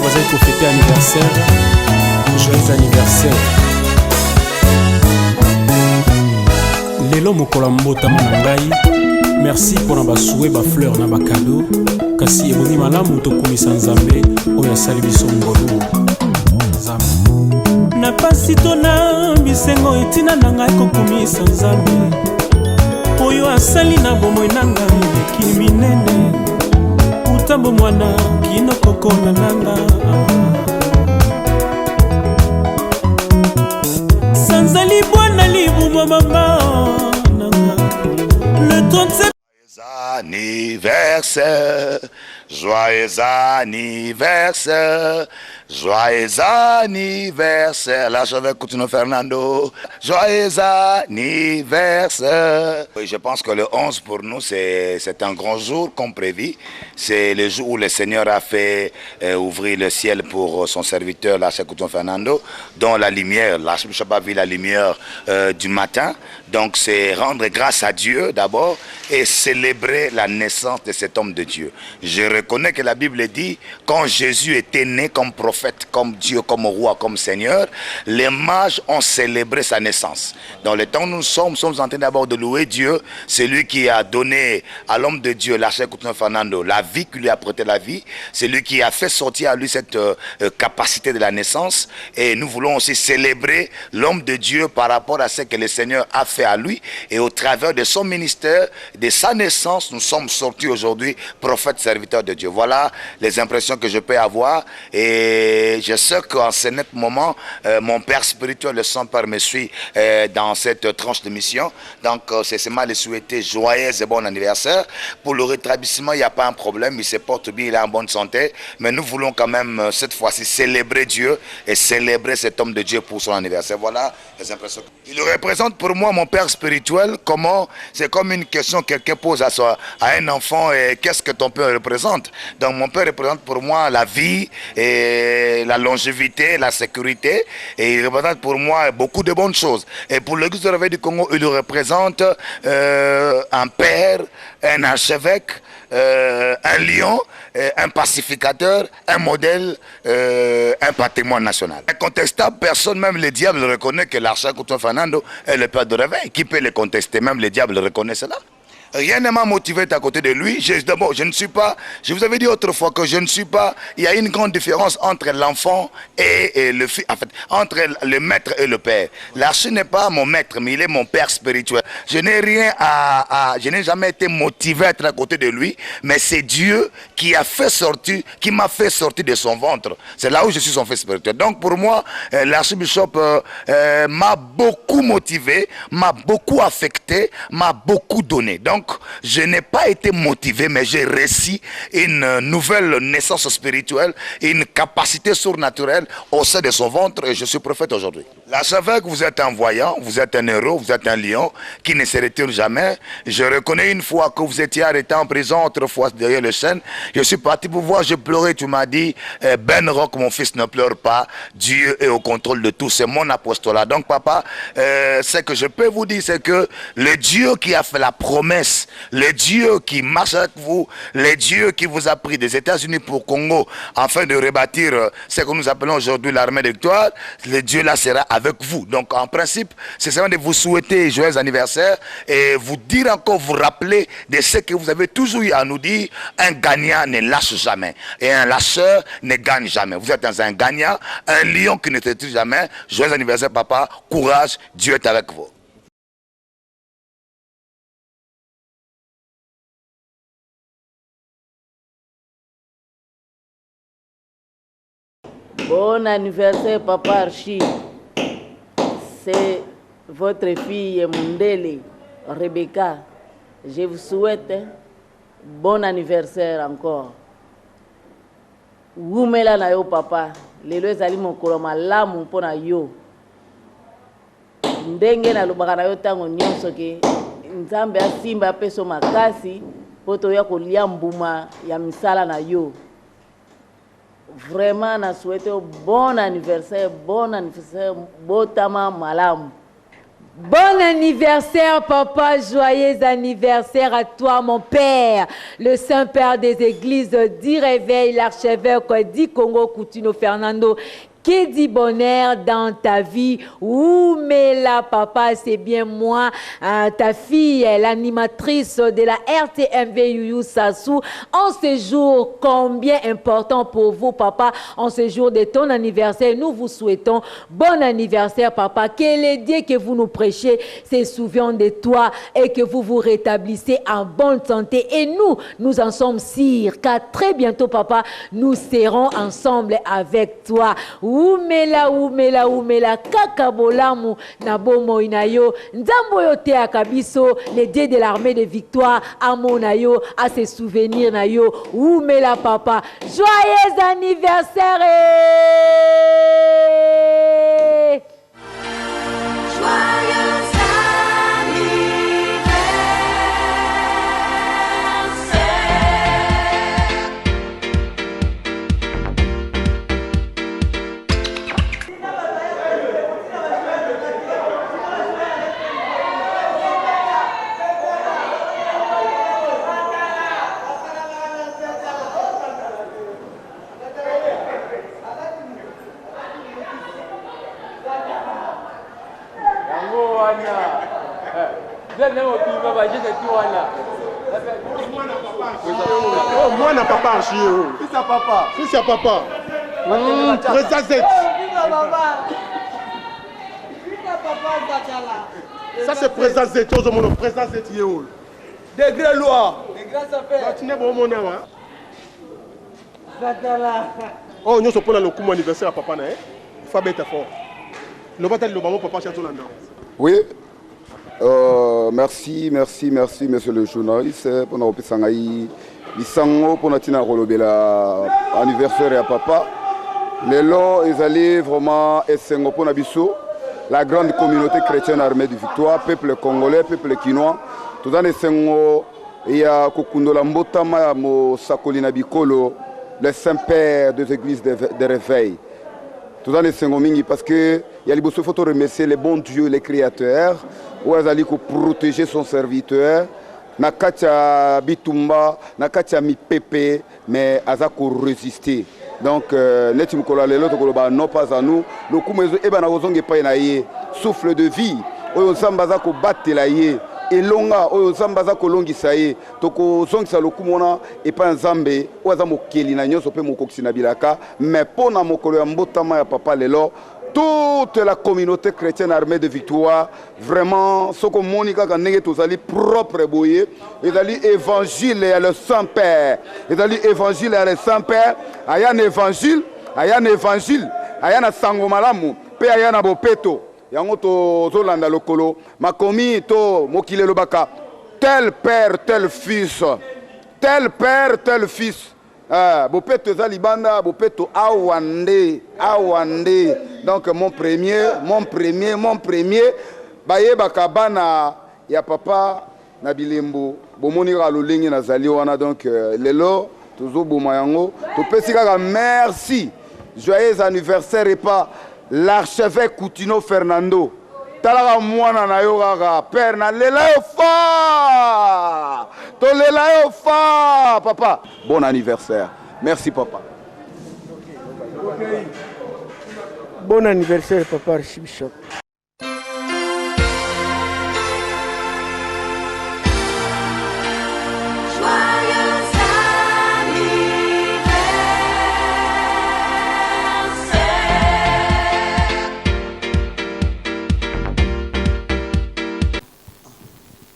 vous avez fêté anniversaire. Joyeux anniversaire. Lelo mokola mbota manangai. Merci pour na souhait ba fleur na ba cadeau. Kasi eboni malamu tokumisa nzambe oya sali biso ngolu. Nzambe. Na pasi tona bisengo etina nanga kokumisa nzambe. Oyo asali na bomoi nanga yeki minene. Utambo mwana kino kokona nanga. Sanzali bwana libu mama nanga. Le 37 anniversaire, joyeux anniversaire, joyeux anniversaire. Là, je vais continuer Fernando. Joyeux anniversaire. Oui, je pense que le 11 pour nous, c'est un grand jour comme prévu. C'est le jour où le Seigneur a fait ouvrir le ciel pour son serviteur, l'archevêque Fernando, dont la lumière, l'archevêque a vu la lumière du matin. Donc, c'est rendre grâce à Dieu d'abord et célébrer la naissance de cet homme de Dieu. Je reconnais que la Bible dit, quand Jésus était né comme prophète, comme Dieu, comme roi, comme Seigneur, les mages ont célébré sa naissance. Dans le temps où nous sommes en train d'abord de louer Dieu, c'est lui qui a donné à l'homme de Dieu, l'archevêque Fernando, la vie, qui lui a prêté la vie. C'est lui qui a fait sortir à lui cette capacité de la naissance. Et nous voulons aussi célébrer l'homme de Dieu par rapport à ce que le Seigneur a fait à lui. Et au travers de son ministère, de sa naissance, nous sommes sortis aujourd'hui prophètes, serviteurs de Dieu. Voilà les impressions que je peux avoir. Et je sais qu'en ce net moment, mon père spirituel, le Saint-Père, me suit dans cette tranche de mission. Donc, c'est seulement de souhaiter joyeux et bon anniversaire. Pour le rétablissement, il n'y a pas un problème. Il se porte bien, il est en bonne santé. Mais nous voulons quand même, cette fois-ci, célébrer Dieu et célébrer cet homme de Dieu pour son anniversaire. Voilà les impressions. Il représente pour moi mon père spirituel. Comment? C'est comme une question que quelqu'un pose à un enfant, et qu'est-ce que ton père représente? Donc mon père représente pour moi la vie, et la longévité, la sécurité, et il représente pour moi beaucoup de bonnes choses. Et pour l'Église de Réveil du Congo, il représente un père, un archevêque, un lion, un pacificateur, un modèle, un patrimoine national. Incontestable, personne, même le diable reconnaît que l'archevêque Fernando est le père de Réveil. Qui peut le contester? Même le diable reconnaît cela. Rien ne m'a motivé à côté de lui. D'abord, je ne suis pas, je vous avais dit autrefois que je ne suis pas, il y a une grande différence entre l'enfant et le fils, en fait, entre le maître et le père. L'archi n'est pas mon maître, mais il est mon père spirituel. Je n'ai rien je n'ai jamais été motivé à être à côté de lui, mais c'est Dieu qui m'a fait sortir de son ventre. C'est là où je suis son fils spirituel. Donc pour moi, l'archibishop m'a beaucoup motivé, m'a beaucoup affecté, m'a beaucoup donné. Donc, je n'ai pas été motivé, mais j'ai reçu une nouvelle naissance spirituelle, une capacité surnaturelle au sein de son ventre, et je suis prophète aujourd'hui. L'archevêque, vous êtes un voyant, vous êtes un héros, vous êtes un lion qui ne se retire jamais. Je reconnais une fois que vous étiez arrêté en prison, autrefois derrière le chêne. Je suis parti pour voir, je pleurais, tu m'as dit, Ben Rock, mon fils, ne pleure pas, Dieu est au contrôle de tout, c'est mon apostolat. Donc papa, ce que je peux vous dire, c'est que le Dieu qui a fait la promesse, le Dieu qui marche avec vous, le Dieu qui vous a pris des États-Unis pour Congo afin de rebâtir ce que nous appelons aujourd'hui l'armée de victoire, le Dieu là sera avec vous. Donc en principe, c'est seulement de vous souhaiter joyeux anniversaire et vous dire encore, vous rappeler de ce que vous avez toujours eu à nous dire, un gagnant ne lâche jamais et un lâcheur ne gagne jamais. Vous êtes un gagnant, un lion qui ne se tue jamais. Joyeux anniversaire papa, courage, Dieu est avec vous. Bon anniversaire, Papa Archie. C'est votre fille Mundele, Rebecca. Je vous souhaite bon anniversaire encore. Wumela na yo papa, lelo ezali mokolo malamu mpona yo. Ndenge na lobaka na yo tango nyonso ke Nzambe asimba peso makasi poto ya kolia mbuma ya misala na yo. Vraiment, je souhaite bon anniversaire, botama malam. Bon anniversaire, papa. Joyeux anniversaire à toi, mon père. Le Saint-Père des Églises dit réveil, l'archevêque dit Congo Coutinho Fernando. Qui dit bonheur dans ta vie? Ouh, mais là, papa, c'est bien moi, ta fille, l'animatrice de la RTMV Youyou Sassou. En ce jour, combien important pour vous, papa, en ce jour de ton anniversaire, nous vous souhaitons bon anniversaire, papa. Que les dieux que vous nous prêchez se souviennent de toi et que vous vous rétablissez en bonne santé. Et nous en sommes sûrs, car très bientôt, papa, nous serons ensemble avec toi. Oumela, kakabolamu, nabomo inayo, nzambo yote akabiso, les dieux de l'armée de victoire, amonayo, à ses souvenirs nayo, oumela papa, joyeux anniversaire! Moi, n'a papa en chien. Fils à papa. Fils à papa. Président Z. Ça, c'est président Z. Tout le monde, président Z. Degré loi. Tu n'es pas au monde. Oh, nous sommes pour le coup anniversaire à papa. Il faut être fort. Le bataille de papa, papa, c'est tout là-dedans. Oui. Merci, monsieur le journaliste, pour nous appeler Lisango, pour nous appeler l'anniversaire à papa. Les lots, ils allaient vraiment essengo pour nous la grande communauté chrétienne armée de victoire, peuple congolais, peuple quinois. Tout dans essengo, il y a Kokundola Mbotama, Mo Sakolina Bikolo, le Saint-Père des églises de réveil. Tout dans essengo mingi parce que il y a les beaux photos remercier les bons dieux, les créateurs. Où il faut protéger son serviteur, nakacha bitumba, nakacha mi pepe, mais azako résister. Donc, neti mukola lelo to koloba non pas à nous. Le coup mezo eba na ozonge pa na ye, souffle de vie. Oyo samba zako batela ye, elonga oyo samba zako longisa ye. Toko zongisa le coup mona et pas nzambe, oza mokeli na nyoso pe mokokisi na bilaka, mais pona mokolo ya mbotama ya papa lelo. Toute la communauté chrétienne armée de victoire, vraiment, ce que Monica Kanenge Tozali propre boye, et d'aller évangile à le Saint-Père, et d'aller évangile à le Saint-Père, ayan évangile, ayan sangomalamu, pe ayan bopeto, yango to zolanda lokolo, makomi to mokile lobaka, tel père, tel fils, tel père, tel fils. Bopeto Zalibanda, Bopeto Awande. Donc mon premier, Baye Bakabana, ya papa Nabilembo, Bomoni Ralolingi Nazali wana donc lelo, toujours Bomayango, to pesika merci. Joyeux anniversaire et pas l'archevêque Coutinho Fernando. Talaga mwana na yo kaka père na lela yo fa to lela yo fa papa bon anniversaire merci papa Bon anniversaire papa Archbishop.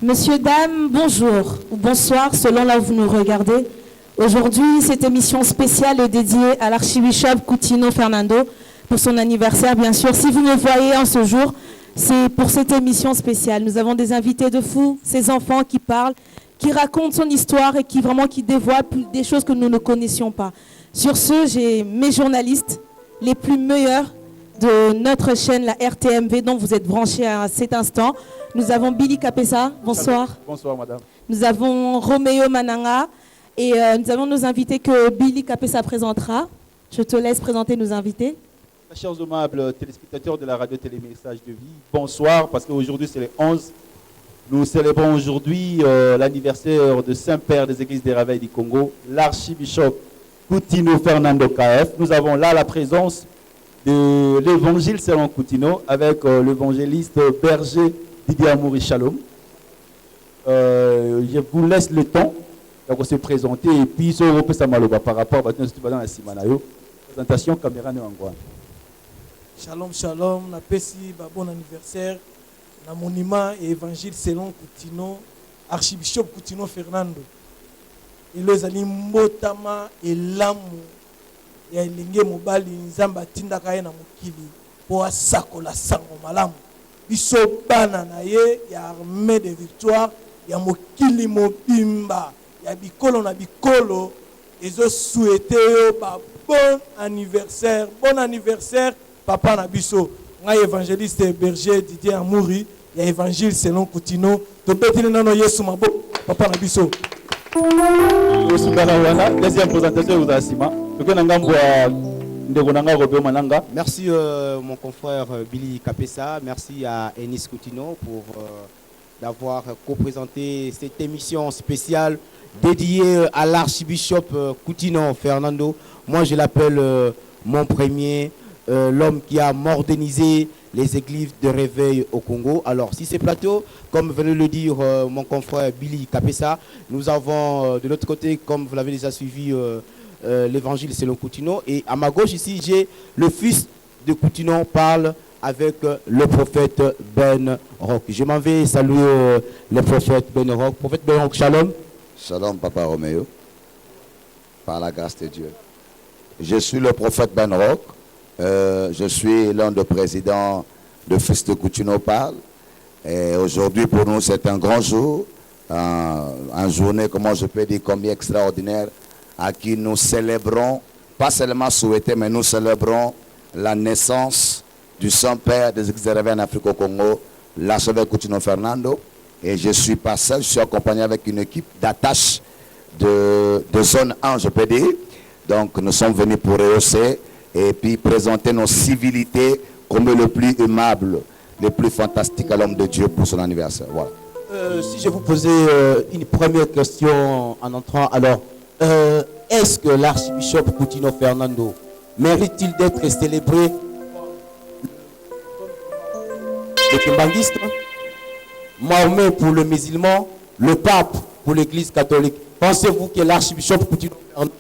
Messieurs, dames, bonjour ou bonsoir selon là où vous nous regardez. Aujourd'hui, cette émission spéciale est dédiée à l'archibishop Coutinho Fernando pour son anniversaire, bien sûr. Si vous me voyez en ce jour, c'est pour cette émission spéciale. Nous avons des invités de fou, ces enfants qui parlent, qui racontent son histoire et qui dévoilent des choses que nous ne connaissions pas. Sur ce, j'ai mes journalistes, les plus meilleurs de notre chaîne, la RTMV, dont vous êtes branchés à cet instant. Nous avons Billy Kapesa, bonsoir. Bonsoir madame. Nous avons Roméo Mananga et nous avons nos invités que Billy Kapesa présentera. Je te laisse présenter nos invités. Chers aimables téléspectateurs de la radio Télémessage de Vie, bonsoir, parce qu'aujourd'hui c'est le 11. Nous célébrons aujourd'hui l'anniversaire de Saint-Père des Églises des Réveils du Congo, l'archibishop Coutinho Fernando KF. Nous avons là la présence de l'évangile selon Coutinho avec l'évangéliste berger Didier Amouri Shalom. Je vous laisse le temps de se présenter et puis ce que ça m'a par rapport à la Simanayo. Présentation caméra néanmoins. Shalom, shalom, na pesi bon anniversaire, na monument et évangile selon Coutinho, archibishop Coutinho Fernando. Et les amis mbotama et lamu ya elinge mobali nzamba tinda kaye na mokili po asakola sango malamu. Biso bana na ye ya armée de victoire ya mokili mobimba ya bikolo na bikolo ezo souhaiter ba bon anniversaire papa Nabiso, un évangéliste berger Didier Amouri, il y a évangile selon Coutinho. Papa Nabiso. Deuxième présentation, vous avez merci mon confrère Billy Kapessa, merci à Enis Coutinho pour d'avoir co-présenté cette émission spéciale dédiée à l'archibishop Coutinho Fernando. Moi je l'appelle mon premier. L'homme qui a modernisé les églises de réveil au Congo. Alors, si c'est plateau, comme venait de le dire mon confrère Billy Kapessa, nous avons de l'autre côté, comme vous l'avez déjà suivi, l'évangile selon Coutinho. Et à ma gauche ici, j'ai le fils de Coutinho parle avec le prophète Ben Rock. Je m'en vais saluer le prophète Ben Rock. Prophète Ben Rock, shalom. Shalom, Papa Roméo. Par la grâce de Dieu. Je suis le prophète Ben Rock. Je suis l'un des présidents de Fils de Coutinho Parle. Et aujourd'hui, pour nous, c'est un grand jour. Une journée, comment je peux dire, combien extraordinaire, à qui nous célébrons, pas seulement souhaiter, mais nous célébrons la naissance du Saint-Père des Églises en Afrique au Congo, l'archevêque Coutinho Fernando. Et je ne suis pas seul, je suis accompagné avec une équipe d'attache de zone 1, je peux dire. Donc, nous sommes venus pour rehausser et puis présenter nos civilités comme le plus aimable, le plus fantastique à l'homme de Dieu pour son anniversaire. Voilà. Si je vous posais une première question en entrant, alors, est-ce que l'archibishop Coutinho Fernando mérite-t-il d'être célébré le kimbanguiste, Mahomet pour le musulman, le pape pour l'église catholique? Pensez-vous que l'archibishop Coutinho Fernando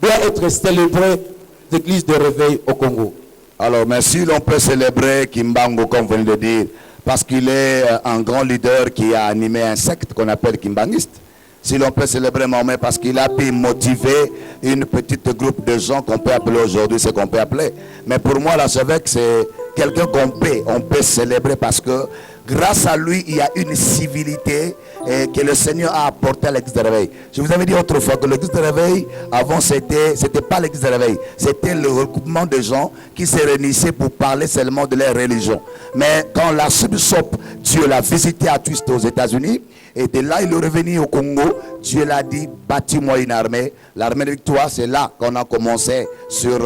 doit être célébré l'église de réveil au Congo? Alors, mais si l'on peut célébrer Kimbangu, comme vous venez de dire, parce qu'il est un grand leader qui a animé un secte qu'on appelle Kimbanguiste. Si l'on peut célébrer Mahomet parce qu'il a pu motiver une petite groupe de gens qu'on peut appeler aujourd'hui ce qu'on peut appeler. Mais pour moi, l'archevêque, c'est quelqu'un on peut célébrer parce que grâce à lui, il y a une civilité que le Seigneur a apportée à l'église de réveil. Je vous avais dit autrefois que l'église de réveil, avant, c'était pas l'église de réveil. C'était le regroupement de gens qui se réunissaient pour parler seulement de leur religion. Mais quand l'archibishop, Dieu l'a visité à Twist aux États-Unis, et de là, il est revenu au Congo. Dieu l'a dit, bâtis-moi une armée. L'armée de victoire, c'est là qu'on a commencé sur,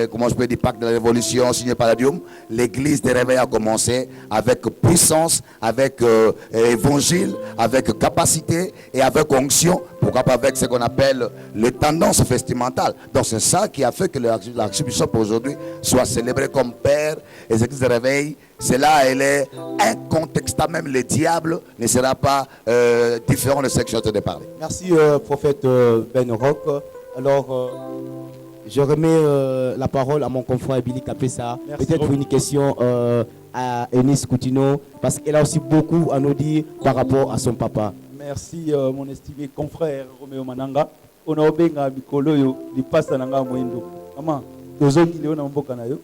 comment je peux dire, pacte de la révolution, signé Palladium. L'église des réveils a commencé avec puissance, avec évangile, avec capacité et avec onction. Pourquoi pas avec ce qu'on appelle les tendances vestimentales. Donc c'est ça qui a fait que l'archibishop aujourd'hui soit célébré comme père. Et les églises de réveil, c'est là, elle est incontestable. Même le diable ne sera pas différent de ce que je te parler. Merci, prophète Ben Rock. Alors, je remets la parole à mon confrère Billy Kapessa. Peut-être pour une question à Enis Coutinho, parce qu'elle a aussi beaucoup à nous dire par rapport à son papa. Merci, mon estimé confrère Roméo Mananga. On a obenga mikolo yo li passa nanga moindo. Maman, tozongi leo na mboka na yo.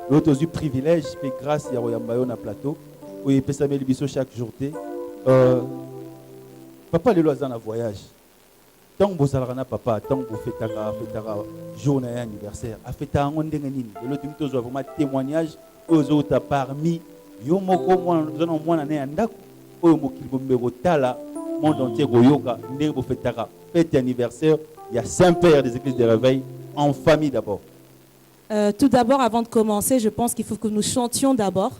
L'autre eu privilège fait grâce ya royamba yo na plateau. Où il peut s'amuler biso chaque jour. Papa lelo azana voyage. Tant que vous avez papa, tant que vous faites un jour d'anniversaire, a fait un l'autre vraiment témoignage aux autres parmi yo moko mwana ne andako oyo mokili bombero tala monde entier goyoka ndenge bo fête anniversaire, il y a Saint-Père des églises de réveil en famille d'abord. Tout d'abord, avant de commencer, je pense qu'il faut que nous chantions d'abord.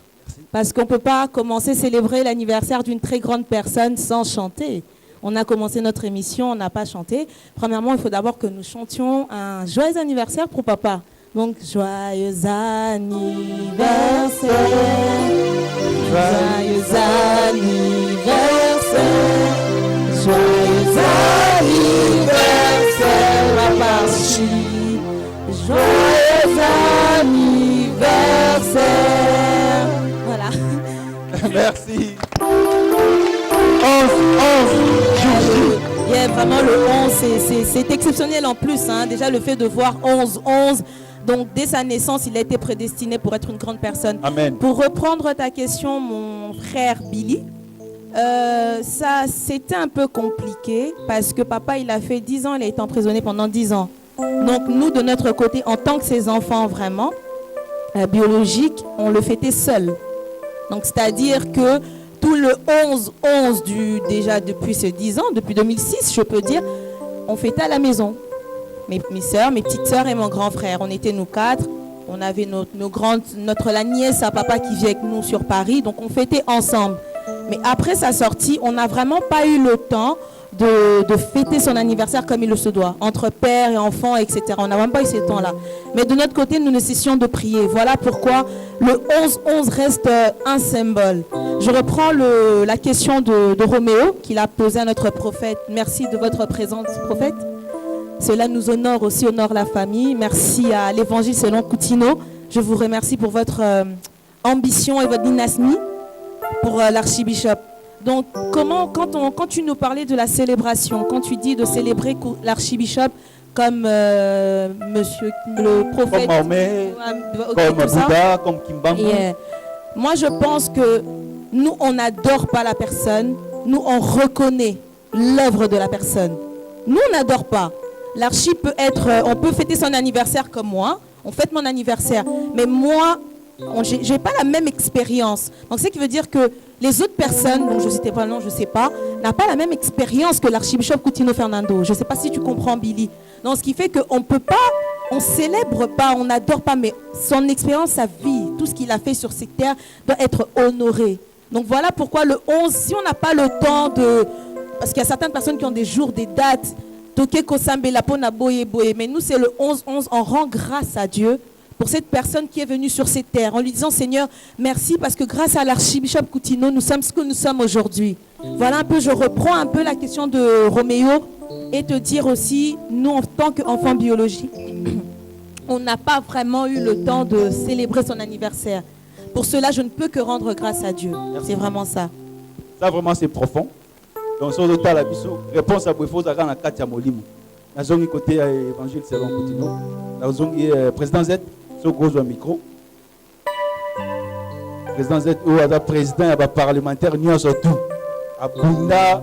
Parce qu'on ne peut pas commencer à célébrer l'anniversaire d'une très grande personne sans chanter. On a commencé notre émission, on n'a pas chanté. Premièrement, il faut d'abord que nous chantions un joyeux anniversaire pour papa. Donc, joyeux anniversaire, joyeux anniversaire, joyeux anniversaire, papa Chi, joyeux anniversaire. Voilà. Merci. 11. Yeah, vraiment le 11, c'est exceptionnel en plus. Hein. Déjà le fait de voir 11. Donc dès sa naissance, il a été prédestiné pour être une grande personne. Amen. Pour reprendre ta question, mon frère Billy, ça c'était un peu compliqué parce que papa il a fait 10 ans, il a été emprisonné pendant 10 ans. Donc nous de notre côté, en tant que ses enfants vraiment biologiques, on le fêtait seul. Donc c'est-à-dire que tout le 11 déjà depuis ces 10 ans, depuis 2006 je peux dire, on fêtait à la maison. Mes soeurs, mes petites soeurs et mon grand frère, on était nous 4. On avait la nièce à papa qui vit avec nous sur Paris, donc on fêtait ensemble. Mais après sa sortie, on n'a vraiment pas eu le temps de fêter son anniversaire comme il se doit, entre père et enfant, etc. On n'a même pas eu ce temps-là. Mais de notre côté, nous ne cessions de prier. Voilà pourquoi le 11-11 reste un symbole. Je reprends la question de Roméo qu'il a posée à notre prophète. Merci de votre présence, prophète. Cela nous honore aussi, honore la famille. Merci à l'évangile selon Coutinho. Je vous remercie pour votre ambition et votre dynastie pour l'archibishop. Donc, quand tu nous parlais de la célébration, quand tu dis de célébrer l'archibishop comme monsieur le prophète, comme Mahomet, comme Bouddha, comme Kimbambo. Yeah. Moi, je pense que nous, on n'adore pas la personne, nous, on reconnaît l'œuvre de la personne. Nous, on n'adore pas. L'archi peut être, on peut fêter son anniversaire comme moi, on fête mon anniversaire, mais moi, j'ai pas la même expérience. Donc, ce qui veut dire que les autres personnes, dont je ne citais pas le nom, je ne sais pas, n'ont pas la même expérience que l'archibishop Coutinho Fernando. Je ne sais pas si tu comprends, Billy. Donc, ce qui fait qu'on ne peut pas, on célèbre pas, on n'adore pas, mais son expérience, sa vie, tout ce qu'il a fait sur ces terres doit être honoré. Donc, voilà pourquoi le 11, si on n'a pas le temps de... Parce qu'il y a certaines personnes qui ont des jours, des dates, mais nous, c'est le 11-11, on rend grâce à Dieu pour cette personne qui est venue sur ces terres, en lui disant, Seigneur, merci parce que grâce à l'archibishop Coutinho, nous sommes ce que nous sommes aujourd'hui. Voilà un peu, je reprends un peu la question de Roméo et te dire aussi, nous, en tant qu'enfants biologiques, on n'a pas vraiment eu le temps de célébrer son anniversaire. Pour cela, je ne peux que rendre grâce à Dieu. C'est vraiment ça. Ça, vraiment, c'est profond. Donc, sur le tas, la réponse à Bouefo, ça a Katia Molimo. La zone côté évangile selon Coutinho. La zone président Z, sur gros micro. Président Z, ou le président, le parlementaire, nous surtout. Abunda,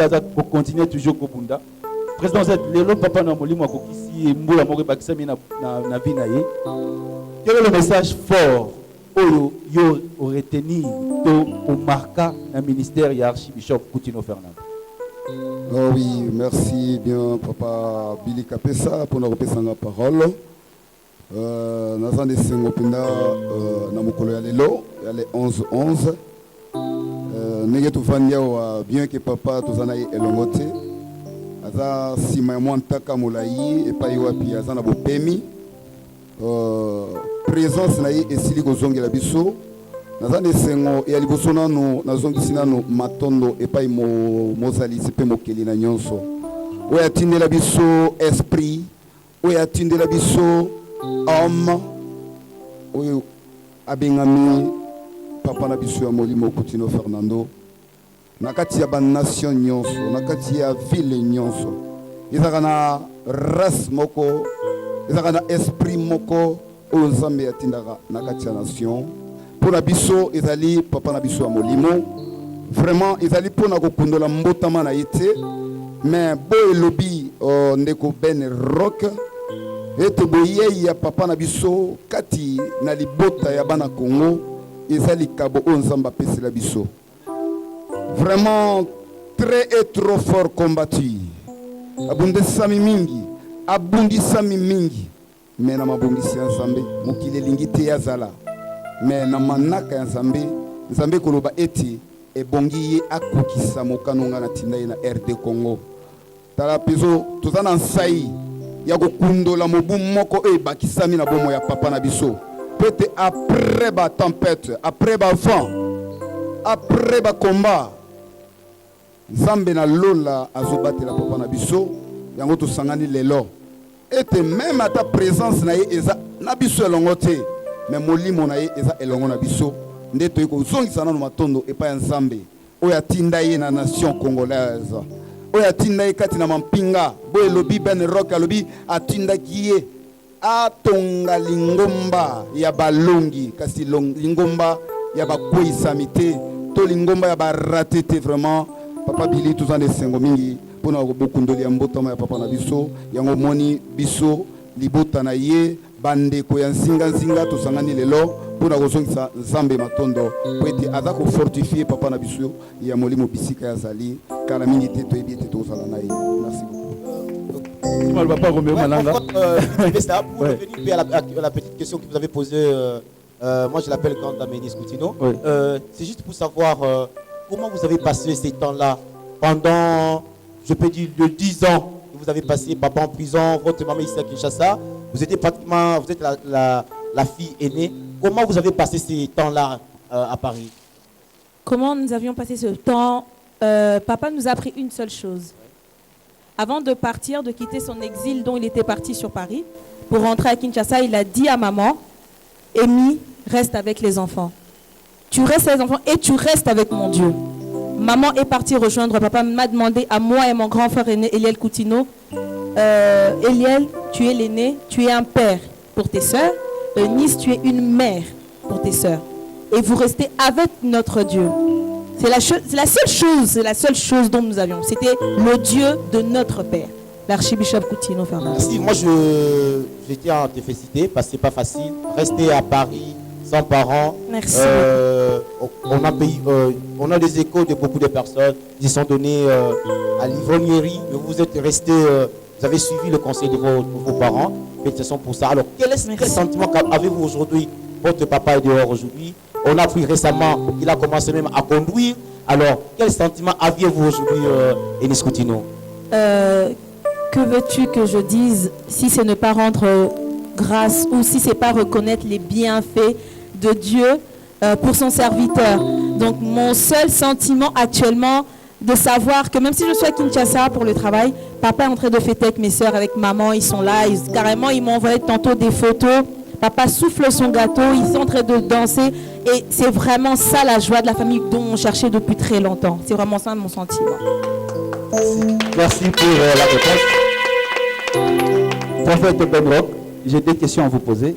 ça pour continuer toujours au Bunda. Président Z, le papa na Molimo, qui si Moula Mori Baksami na Vinaye. Quel est le message fort yo retenu au marquant le ministère de l'archibishop Coutinho Fernando? Oh oui, merci bien papa Billy Kapesa pour nous repasser la parole. Nous avons des signes na mukolo ya lelo, ya le 11-11. Nenge tufanya wa bien que papa tozana elongote. Aza sima mwa ntaka molai epai wapi aza na bopemi. Présence na ye esili kozongela biso naza nesengo ya liboso nano nazongisi nano matondo epai mozalisi mpe mokeli na nyonso oyo atindela biso esprit oyo atindela biso homme oyo abengami papa na biso ya molimo Coutinho Fernando na kati ya banation nyonso na kati ya ville nyonso ezaka na race moko ezaka na esprit moko oyo nzambe yatindaka na kati ya nation mpo na biso ezali papa na biso ya molimo vraiment ezali mpo na kokundola mbotama na ye te mais bo elobi ndeko Ben Rock ete boyei ya papa na biso kati na libota ya bana Congo ezali kabo oyo nzambe apesela biso vraiment très et trop fort combattu abundisami mingi mais na mabongisi ya nzambe mokili elingi te azala mais na manaka ya nzambe nzambe koloba eti ebongi ye akokisa mokano nga na tinda ye na RD Congo tala pezo toza na nsai ya kokundola mobu moko oyo ebakisami na bomo ya papa na biso peut-être après ba tempête après ba vent après ba combat nzambe na lola azobatela papa na biso yango tosangani lelo ete même ata présence na ye eza na biso elongo te mais molimo na ye eza elongo na biso nde toyei kozongisa nano matondo epai ya nzambe oyo atinda ye na nation congolaise oyo atinda ye kati na mampinga boyo elobi Ben Rock alobi atindaki ye atonga lingomba ya balongi kasi lingomba ya bakweyisami te to lingomba ya barate te vraiment papa Billy toza na esengo mingi mpona bokundoli ya mbotama ya papa na biso yango moni biso libota na ye bandeko ya nzinga tosangani lelo mpona kozongisa nzambe matondo po ete aza kofortifie papa na biso ya molimo bisika yazali kala mingi te toyebi ete tozala na ye. Merci beaucoup. Papa Roméo Malanga. Pour revenir à la petite question que vous avez posée, moi je l'appelle Kanda Ménis Koutino. Oui. C'est juste pour savoir comment vous avez passé ces temps-là pendant, je peux dire, de 10 ans que vous avez passé, papa en prison, votre maman ici à Kinshasa. Vous étiez pratiquement, vous êtes la fille aînée. Comment vous avez passé ces temps-là à Paris? Comment nous avions passé ce temps? Papa nous a appris une seule chose. Avant de partir, de quitter son exil dont il était parti sur Paris, pour rentrer à Kinshasa, il a dit à maman, Amy, reste avec les enfants. Tu restes avec les enfants et tu restes avec mon Dieu. Maman est partie rejoindre papa, m'a demandé à moi et mon grand frère aîné, Eliel Koutino, Eliel, tu es l'aîné, tu es un père pour tes sœurs. Nice, tu es une mère pour tes sœurs. Et vous restez avec notre Dieu. C'est la seule chose dont nous avions. C'était le Dieu de notre Père, l'archibishop Koutino Fernando. Merci. Moi, je tiens à te féliciter parce que c'est pas facile. Rester à Paris sans parents. Merci. On a des échos de beaucoup de personnes qui sont données à l'ivrognerie. Mais vous êtes resté, vous avez suivi le conseil de vos parents. Félicitations pour ça. Alors, quel sentiment avez-vous aujourd'hui? Votre papa est dehors aujourd'hui. On a appris récemment qu'il a commencé même à conduire. Alors, quel sentiment aviez-vous aujourd'hui, Enis Koutino? Que veux-tu que je dise si c'est ne pas rendre grâce ou si c'est pas reconnaître les bienfaits de Dieu pour son serviteur? Donc, mon seul sentiment actuellement, de savoir que même si je suis à Kinshasa pour le travail, papa est en train de fêter avec mes soeurs, avec maman, ils sont là, carrément ils m'ont envoyé tantôt des photos. Papa souffle son gâteau, ils sont en train de danser et c'est vraiment ça la joie de la famille dont on cherchait depuis très longtemps. C'est vraiment ça mon sentiment. Merci pour la réponse. Prophète Ben Rock, j'ai deux questions à vous poser.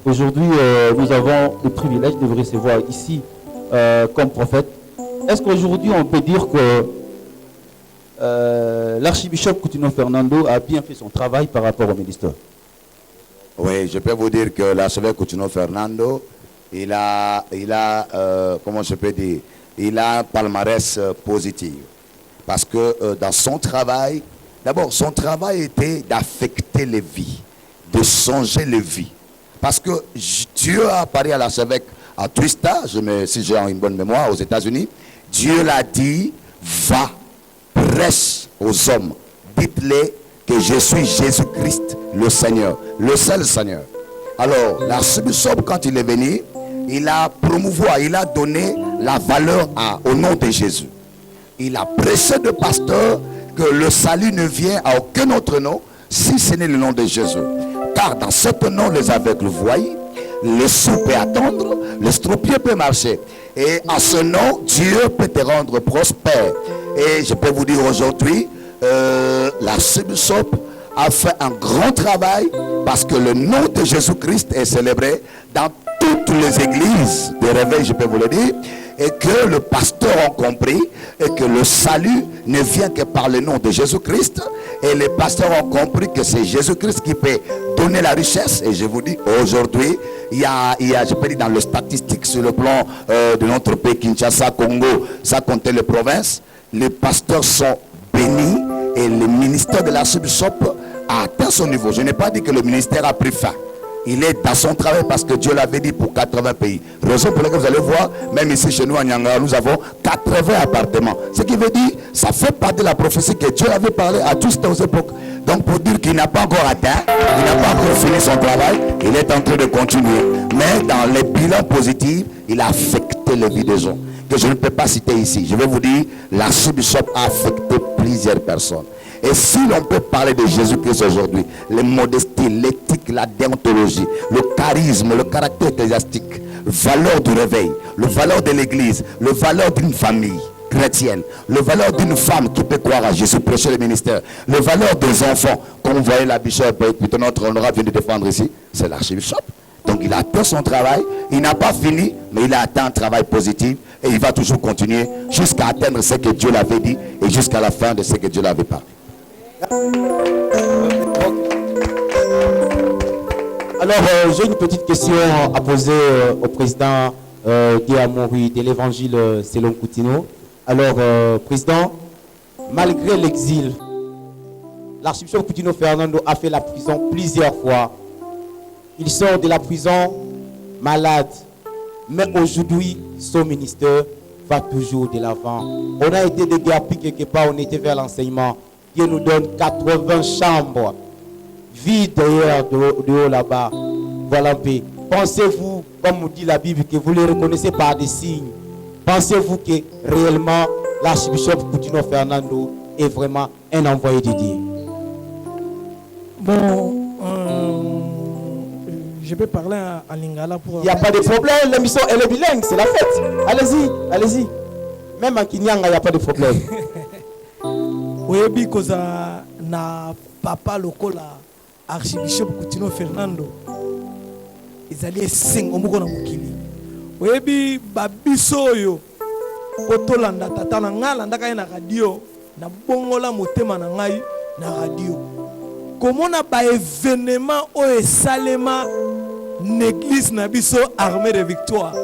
Aujourd'hui, nous avons le privilège de vous recevoir ici comme prophète. Est-ce qu'aujourd'hui, on peut dire que l'archibishop Koutino Fernando a bien fait son travail par rapport au ministère? Oui, je peux vous dire que l'archevêque Koutino Fernando, il a comment je peux dire, il a un palmarès positif. Parce que dans son travail, d'abord, son travail était d'affecter les vies, de changer les vies. Parce que Dieu a parlé à l'archevêque à Twista, si j'ai une bonne mémoire, aux États-Unis. Dieu l'a dit, va, prêche aux hommes, dites-les que je suis Jésus-Christ, le Seigneur, le seul Seigneur. Alors, l'archibishop, quand il est venu, il a promouvoir, il a donné la valeur au nom de Jésus. Il a prêché de pasteur que le salut ne vient à aucun autre nom, si ce n'est le nom de Jésus. Car dans ce nom, les aveugles voient, les sourds peuvent attendre, les troupiers peuvent marcher. Et en ce nom, Dieu peut te rendre prospère. Et je peux vous dire aujourd'hui, l'archibishop a fait un grand travail parce que le nom de Jésus-Christ est célébré dans toutes les églises de réveil, je peux vous le dire, et que le pasteur a compris et que le salut ne vient que par le nom de Jésus-Christ, et les pasteurs ont compris que c'est Jésus-Christ qui peut donner la richesse. Et je vous dis, aujourd'hui, il y a, je peux dire, dans les statistiques sur le plan de notre pays, Kinshasa, Congo, ça comptait les provinces, les pasteurs sont bénis et le ministère de l'archibishop a atteint son niveau. Je n'ai pas dit que le ministère a pris fin. Il est dans son travail parce que Dieu l'avait dit pour 80 pays. Raison pour laquelle vous allez voir, même ici chez nous à Nyangara, nous avons 80 appartements. Ce qui veut dire, ça fait partie de la prophétie que Dieu avait parlé à tous dans époques. Donc pour dire qu'il n'a pas encore atteint, il n'a pas encore fini son travail, il est en train de continuer. Mais dans les bilans positifs, il a affecté les vies des gens. Que je ne peux pas citer ici. Je vais vous dire, l'archibishop a affecté plusieurs personnes. Et si l'on peut parler de Jésus-Christ aujourd'hui, les modesties, l'éthique, la déontologie, le charisme, le caractère ecclésiastique, valeur du réveil, le valeur de l'église, le valeur d'une famille chrétienne, le valeur d'une femme qui peut croire à Jésus, prêcher le ministère, le valeur des enfants, comme vous voyez la bishop, plutôt notre honorable vient de défendre ici, c'est l'archibishop. Donc il a atteint son travail, il n'a pas fini, mais il a atteint un travail positif et il va toujours continuer jusqu'à atteindre ce que Dieu l'avait dit et jusqu'à la fin de ce que Dieu l'avait parlé. Alors, j'ai une petite question à poser au président Guy Amoury de l'évangile selon Coutinho. Alors, président, malgré l'exil, l'archibishop Coutinho Fernando a fait la prison plusieurs fois. Il sort de la prison malade, mais aujourd'hui, son ministère va toujours de l'avant. On a été déguerpis quelque part, on était vers l'enseignement. Dieu nous donne 80 chambres vides d'ailleurs de haut là-bas. Voilà un peu. Pensez-vous, comme nous dit la Bible, que vous les reconnaissez par des signes? Pensez-vous que réellement l'archibishop Coutinho Fernando est vraiment un envoyé de Dieu? Bon, je vais parler en lingala pour... Il n'y a pas de problème, l'émission elle est bilingue, c'est la fête. Allez-y, allez-y. Même en Kinyanga, il n'y a pas de problème. Oyebi koza na papa lokola archibishop Coutinho Fernando ezali esengo moko na mokili. Oyebi babiso oyo kotolanda tata na ngai landaka ye na radio na bongola motema na ngai na radio komona ba événement oyo esalema n'église na biso Armée de Victoire.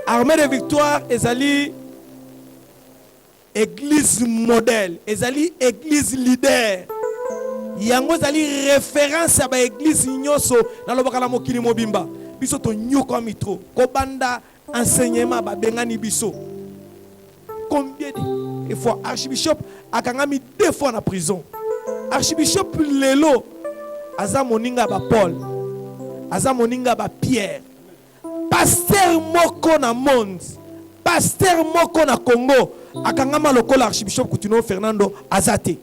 Armée de Victoire ezali église modèle, ezali église leader. Yango ezali référence à ba église nyoso na lobaka la mokili mobimba. Biso to nyoko mitro, kobanda enseignement ba bengani biso. Combien de fois archibishop akangami 2 fois na prison. Archibishop lelo aza moninga ba Paul, aza moninga ba Pierre. Pasteur moko na monde, pasteur moko na Congo akangama lokola archibishop Coutinho Fernando azate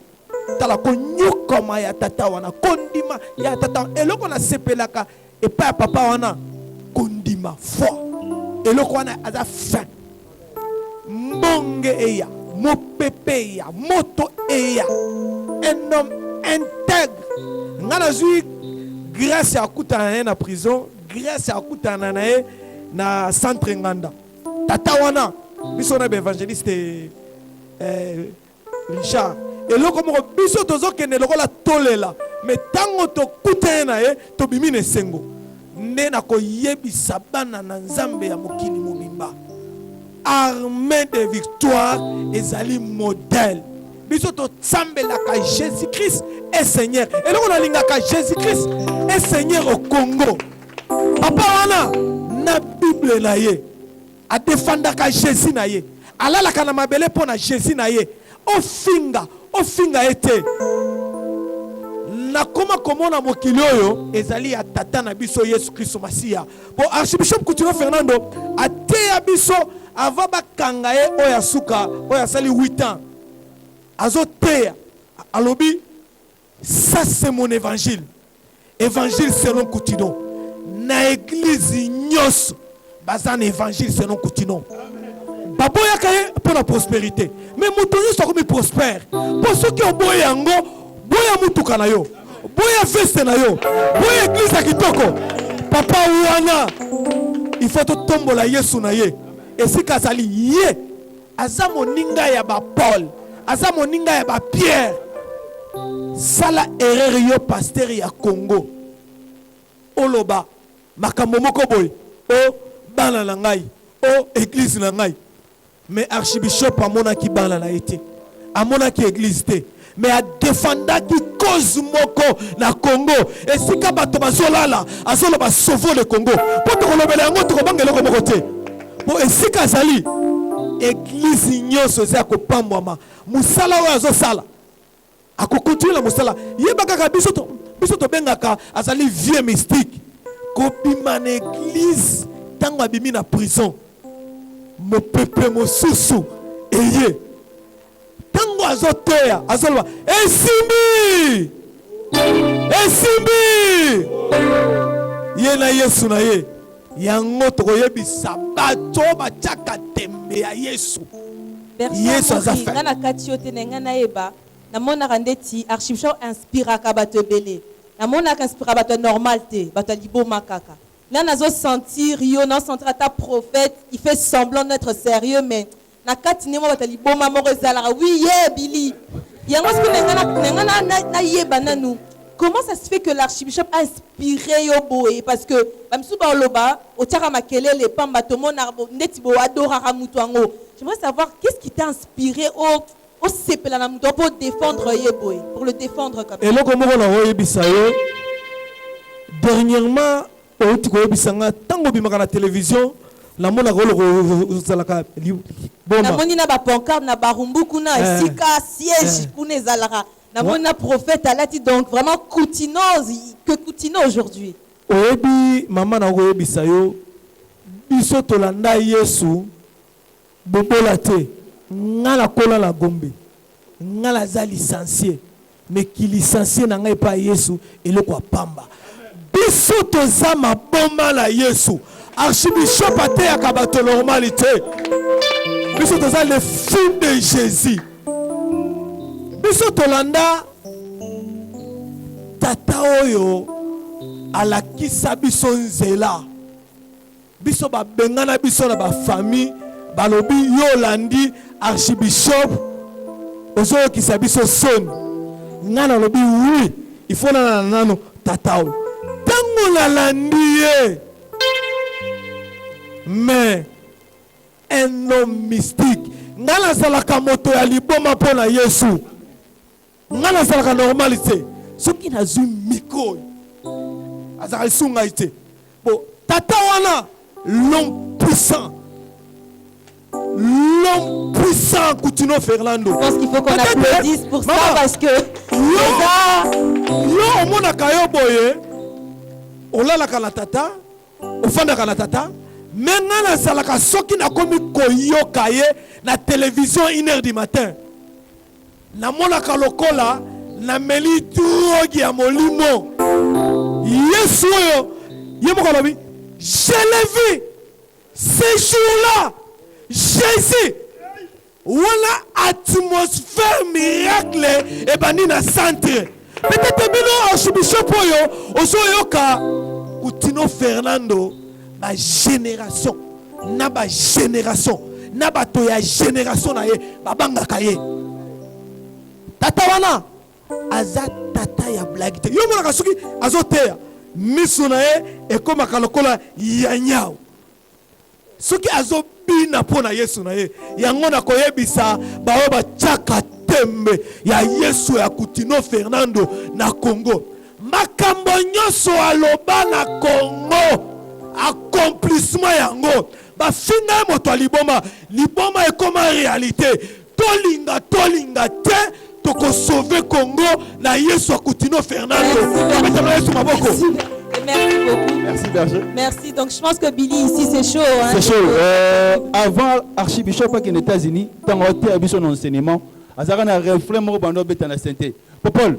tala ko nyokoma ya tata wana kondima ya tata eloko na sepelaka et pas papa wana kondima fort eloko wana aza fin mbonge eya mopepe ya moto eya un homme intègre ngana zui grâce à kutana na prison grâce à kutana na centre nganda tata wana biso na évangéliste Richard eloko moko biso tozokende lokola tolela mais tango tokutana na ye tobimi na esengo nde na koyebisa bana na nzambe ya mokili mobimba Armée de Victoire ezali modèle biso tosambelaka Jésus-Christ est Seigneur eloko nalingaka Jésus-Christ est Seigneur au Congo papa wana na Bible na ye a défendaka Jésus na ye alalaka na mabele pona Jésus na ye ofinga ete na koma komona mokili oyo ezali ya tata na biso Yesu Kristo Masia bo archibishop Coutinho Fernando ateya biso avant bakanga ye oya suka oya sali 8 ans azoteya alobi ça c'est mon évangile selon Coutinho na église nyos bazan évangile selon Coutinho baboya kaye pour la prospérité mais motonyo so comme prospère pour ceux qui ont boya yango boya mutuka na yo boya veste na yo boya église ya kitoko papa wana il faut to tombola Yesu na ye esika azali ye aza moninga ya ba Paul aza moninga ya ba Pierre sala erreur yo pasteur ya Congo oloba makambo moko boy o bana na ngai o église na ngai mais archibishop amonaki bana na été amonaki église te mais adefendaki cause moko na Congo esika bato bazolala azoloba sauver le Congo po tokolobela yango tokobangela eloko moko te po esika azali église nyonso eza kopambwama musala oyo azosala akokontinue na mosala yeba kaka biso tobengaka azali vieux mystique kobima na église ntango abimi na prison mopepe mosusu eye ntango azoteya azoloba esimbi ye na yesu na ye yango tokoyebisa bato batiaka tembe ya yesu yesu aza fe na kati yo te na nga nayeba namonaka ndeti archibishop inspiraka bato ebele namonaka inspira bato normal te bato ya liboma kaka là nazo sentir yo na sentir ta prophète il fait semblant d'être sérieux mais na kati ne mo bato ya liboma moko ezalaka oui yeah Billy yango ce que na yeba nanu. Comment ça se fait que l'archibishop a inspiré Yoboé? Parce que j'aimerais savoir qu'est-ce qui t'a inspiré au Sepelanamuto pour défendre Yoboé, pour le défendre comme ça. Et dernièrement, tango bimaka na télévision, la mona rolo zalaka bomba. Na moni na ba pancarte na barumbu kuna sika siège kuna zalaka. Namona prophète alati donc vraiment Koutino que Koutino aujourd'hui. Oyebi mama na oyebisa yo biso tolanda Yesu bobola te ngala kola la gombe ngala za licencié mais qui licencié na ngai pa Yesu eloko pamba biso toza maboma la Yesu archibishop ate akabato normalité biso toza le fils de Jésus. Biso tolanda tata oyo alakisa biso nzela biso babengana biso na ba famille balobi Yolandi archibishop ozo kisa biso son ngana lobi oui il faut na nano tata oyo tango la landie mais un homme mystique ngana zalaka moto ya liboma pona Yesu ngana zalaka normalité soki nazwi miko azaka sunga ite bo tata wana l'homme puissant Koutino Fernando. Je pense qu'il faut qu'on applaudisse pour ça parce que yo omona kayo boye olala kana tata ofanda kana tata mais ngana zalaka soki na komi koyoka ye na télévision 1h du matin na monaka lokola na meli drogue ya molimo Yesu yo yemoko lobi je l'ai vu ce jour-là Jésus wala atmosphère miracle et bani na centre peut-être bino archibishop oyo ozoyoka Koutino Fernando ba génération na ba to ya génération na ye babangaka ye tata wana aza tata ya blague te yo monaka soki azoteya miso na ye ekomaka lokola ya nyao soki azobina mpo na Yesu na ye yango na koyebisa baoyo batiaka tembe ya Yesu ya Koutino Fernando na Congo makambo nyonso aloba na Congo accomplissement yango bafinga moto liboma ekoma réalité tolinga te toko sauver Congo na Yesu ya Koutino Fernando. Merci beaucoup. Merci Berger. Merci. Donc je pense que Billy ici c'est chaud. Hein? C'est chaud. Avant archibishop qui est aux États-Unis, dans le enseignement, azara na reflet mo bando beta na santé. Paul,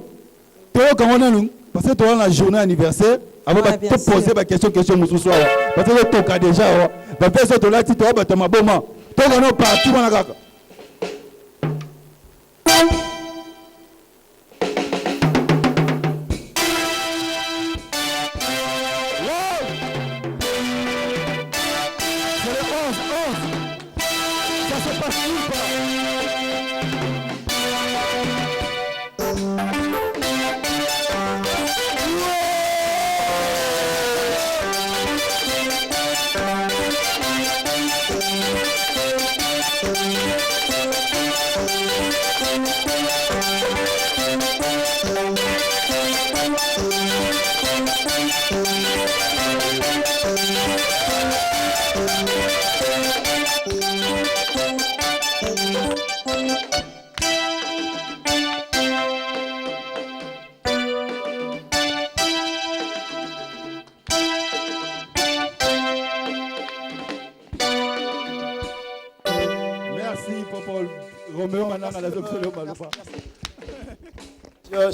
toi quand on a parce que toi la journée anniversaire, avant de te poser la question mususu soir. Parce que toi cas déjà, va faire ça là tu toi ba ma boma. Toi quand on parti bana kaka. Yeah.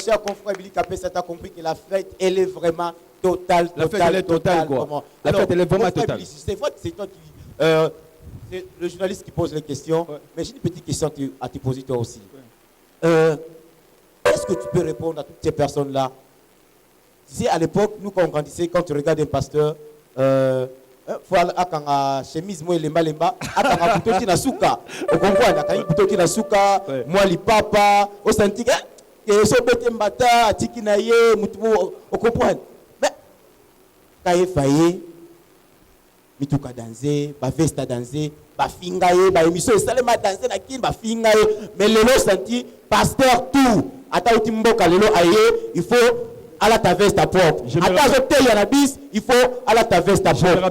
Cher confrère Billy Capessa, tu as compris que la fête, elle est vraiment totale. La fête, elle est totale, quoi. Comment? La fête, elle est vraiment totale. Billy, c'est toi qui... c'est le journaliste qui pose les questions, mais j'ai une petite question à te poser toi aussi. Est-ce que tu peux répondre à toutes ces personnes-là? Tu sais, à l'époque, nous, quand on grandissait, quand tu regardes un pasteur, faut aller chemise moi lemba lemba akanga butoti na suka okomprendre akanga butoti na suka moi li papa au senti que so bete mbata atiki na ye mutu okomprendre mais kaye faye mituka danser ba vesta danser ba finga ye ba émission esalema danser na kin ba finga ye mais lelo senti pasteur tout ata uti mboka lelo aye il faut à la ta veste à propre. Il faut à la ta veste à propre.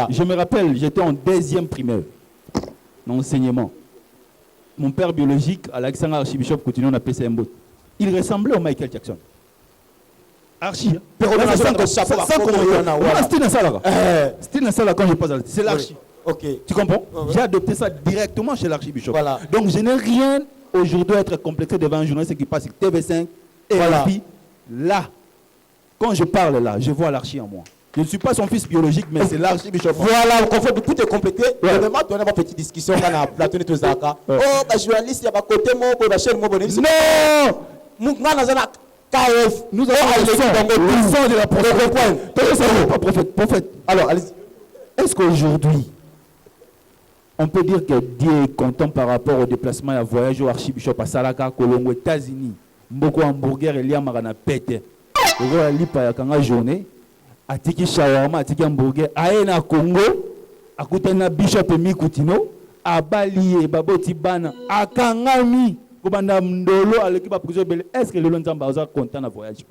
Je me rappelle, j'étais en 2e primaire, dans l'enseignement. Mon père biologique, Alexandre Archibishop Coutinho, on appelait ça Mbot. Il ressemblait au Michael Jackson. Archie. C'était dans ça quand je passe à la... C'est l'Archie. Tu comprends? J'ai adopté ça directement chez l'Archibishop. Voilà. Donc je n'ai rien aujourd'hui à être complexé devant un journaliste qui passe sur TV5 et puis là, quand je parle là, je vois l'Archie en moi. Je ne suis pas son fils biologique, mais c'est l'Archibishop. Voilà, tout est complété. Vraiment, tu as une petite discussion dans la plateau de Tozaka. Oh, bah journaliste, il y a pas côté moi, bah chaîne moi, bonne. Non, KF. Nous avons le sang de la prophète. Prophète. Alors, allez-y. Est-ce qu'aujourd'hui, on peut dire que Dieu est content par rapport au déplacement et au voyage au Archibishop à Salaka, Colombo, États-Unis, Mboko hamburger et Liamarana Pete. Le roi Lipa a une journée, a tiki shawarma, a tiki hamburger, a na Congo, a Koutena Bishop et Mikutino, a Bali et Baboti Bana, a Kangami, Kobanda Mdolo, à l'équipe à prison. Est-ce que le Lonzamba est content de voyage?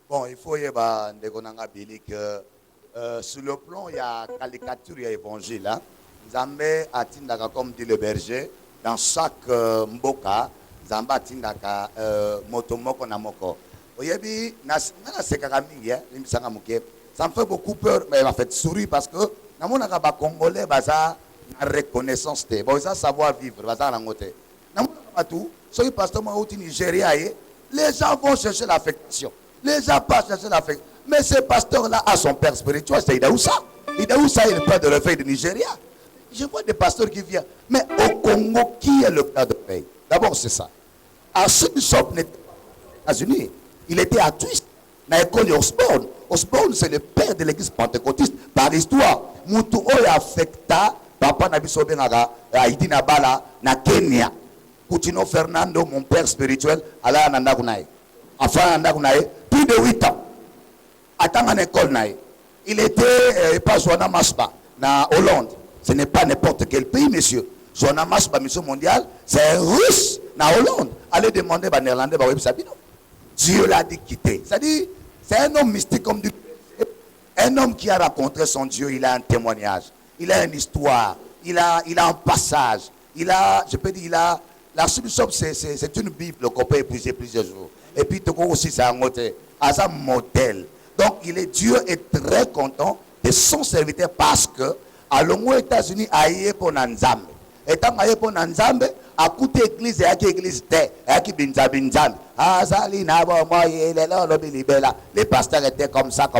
Bon, il faut y avoir des que sur le plan, il y a caricature et évangile. Zambé atindaka comme dit le berger dans chaque mboka Zamba atindaka motomoko na moko. Oyebi na sekaka mingi limisanga muke. Ça me fait beaucoup peur mais en fait sourire parce que na monaka ba congolais baza na reconnaissance te. Bon ça savoir vivre baza na ngote. Na monaka tout soki pasteur ma outi Nigeria les gens vont chercher l'affection. Les gens pas chercher l'affection. Mais ce pasteur là a son père spirituel, c'est Idaoussa. Idaoussa est le père de réveil de Nigeria. Je vois des pasteurs qui viennent. Mais au Congo, qui est le père de pays? D'abord, c'est ça. Archibishop n'était pas aux États-Unis. Il était à Twist. Dans l'école Osborne. Osborne, c'est le père de l'église pentecôtiste. Par histoire, Moutou Oya affecta Papa Nabiso Benaga, Haïti Nabala, na Kenya. Coutinho Fernando, mon père spirituel, Ala Nandakunaï. Enfin, Nandakunaï, plus de 8 ans. Attends en école, il était pas Joana Masba, na Hollande. Ce n'est pas n'importe quel pays, monsieur. Joana Masba, mission mondiale, c'est un russe, na Hollande. Allez demander à Néerlandais, Dieu l'a dit quitter. C'est-à-dire, c'est un homme mystique comme du. Un homme qui a rencontré son Dieu, il a un témoignage, il a une histoire, il a un passage, il a, je peux dire, il a. L'archibishop, c'est une Bible qu'on peut épuiser plusieurs jours. Et puis, tout aussi, c'est un modèle. Donc, Dieu est très content de son serviteur parce que, à l'Ongo États-Unis, aïe pour Nanzambe. Et tant aïe pour Nanzambe, à côté église, et église de, et binzabinzambe. Azali nabo moye, les pasteurs étaient comme ça.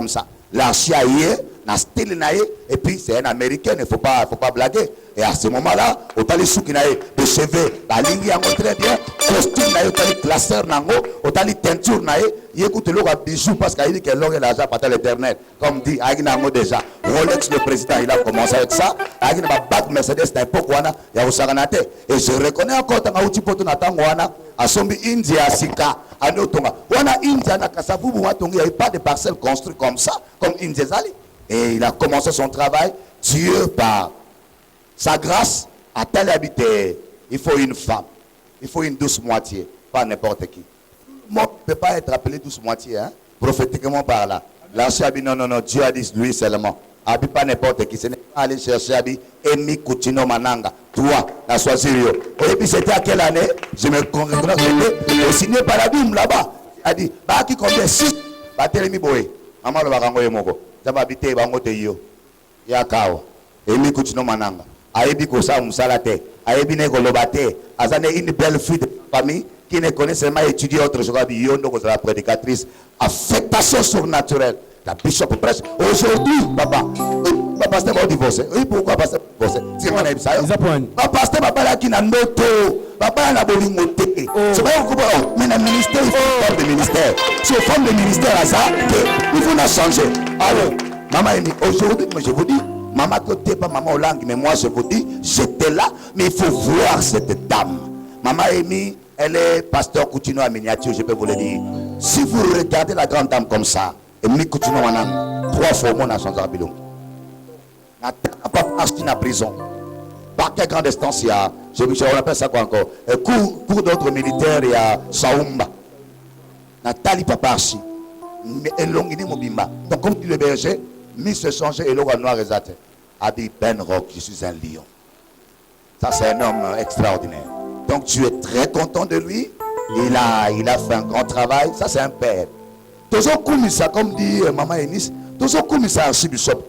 L'archi aïe, na style naïe, et puis c'est un Américain, il ne faut pas blaguer. Et à ce moment-là, au tali souki naïe, de cheveux, la ligne yango très bien, costume naïe, au tali classeur nango, au tali teinture naïe, il écoute le bijou parce qu'il dit que l'or et l'argent par l'éternel. Comme dit Aguinango déjà. Rolex, le président, il a commencé avec ça. Aguinango bac Mercedes, n'a pas quoi, il y a au Saranate. Et je reconnais encore tant que tu n'attends à Sombi India, Sika, à Notonga. Wana India, na Kasavubu, il n'y avait pas de parcelles construites comme ça, comme India Zali. Et il a commencé son travail. Dieu, par sa grâce, a-t-elle habité. Il faut une femme. Il faut une douce moitié. Pas n'importe qui. Moi, ne peut pas être appelé douce moitié, hein? Prophétiquement par là. L'archi non, Dieu a dit lui seulement. Abi pas n'importe qui. Ce n'est pas aller chercher Abi Emi Coutinho Mananga. Toi, la Soisirio. Et puis c'était à quelle année? Je me reconnais. Et signé par la Bible là-bas. Il a dit, bah qui combien 6? Bah Télémi Boé. Maman le Barango Yemoko. Ça va habiter Bango Teyo. Yakao. Emi Coutinho Mananga. ayebi kosa musalate, ayebi ne kolobate, azane une belle fille de famille qui ne connaît seulement étudier autre chose, yondo la prédicatrice, affectation surnaturelle. La bishop prêche aujourd'hui, papa. Papa, c'est pas divorcé. Oui, pourquoi pasteur divorcé? C'est mon avis ça. Papa, c'est papa là qui n'a noto. Papa n'a pas bolingoté. C'est pas pourquoi. Mais le ministère, il faut faire des ministères. Si on forme des ministères à ça, il faut la changer. Alors, maman Amy, aujourd'hui, je vous dis, maman côté pas maman Hollande, mais moi je vous dis, j'étais là, mais il faut voir cette dame. Maman Amy, elle est pasteur Coutinho en miniature, je peux vous le dire. Si vous regardez la grande dame comme ça, Amy Coutinho en 3 fois mon agent d'Arbilon. N'a pas parti en prison. Par quelle grande instance il y a, on appelle ça quoi encore, cours d'autres militaires, il y a Saoumba. Nathalie Paparchi. Mais Elongini Mobimba. Donc comme dit le berger, mis se changer et l'eau noir exaté. A dit Ben Rock, je suis un lion. Ça c'est un homme extraordinaire. Donc tu es très content de lui. Il a fait un grand travail. Ça c'est un père. Toujours comme ça, comme dit maman Enis, toujours comme ça archibishop.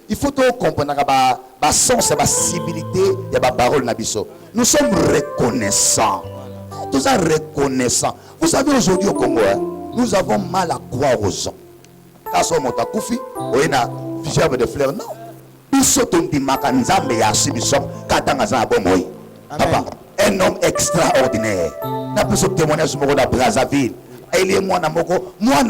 Il faut comprendre que sens et la civilité de la parole nabiso. Nous sommes reconnaissants. Tous ça reconnaissants. Vous savez aujourd'hui au Congo, nous avons mal à croire aux gens. Quand on monte à Koufi, on a fichable de fleurs. Non. Ils sont dit Makanzambe et archibishop Katangazan Abomoy. Papa, un homme extraordinaire. N'a plus ce témoignage de Brazzaville. Il est moi na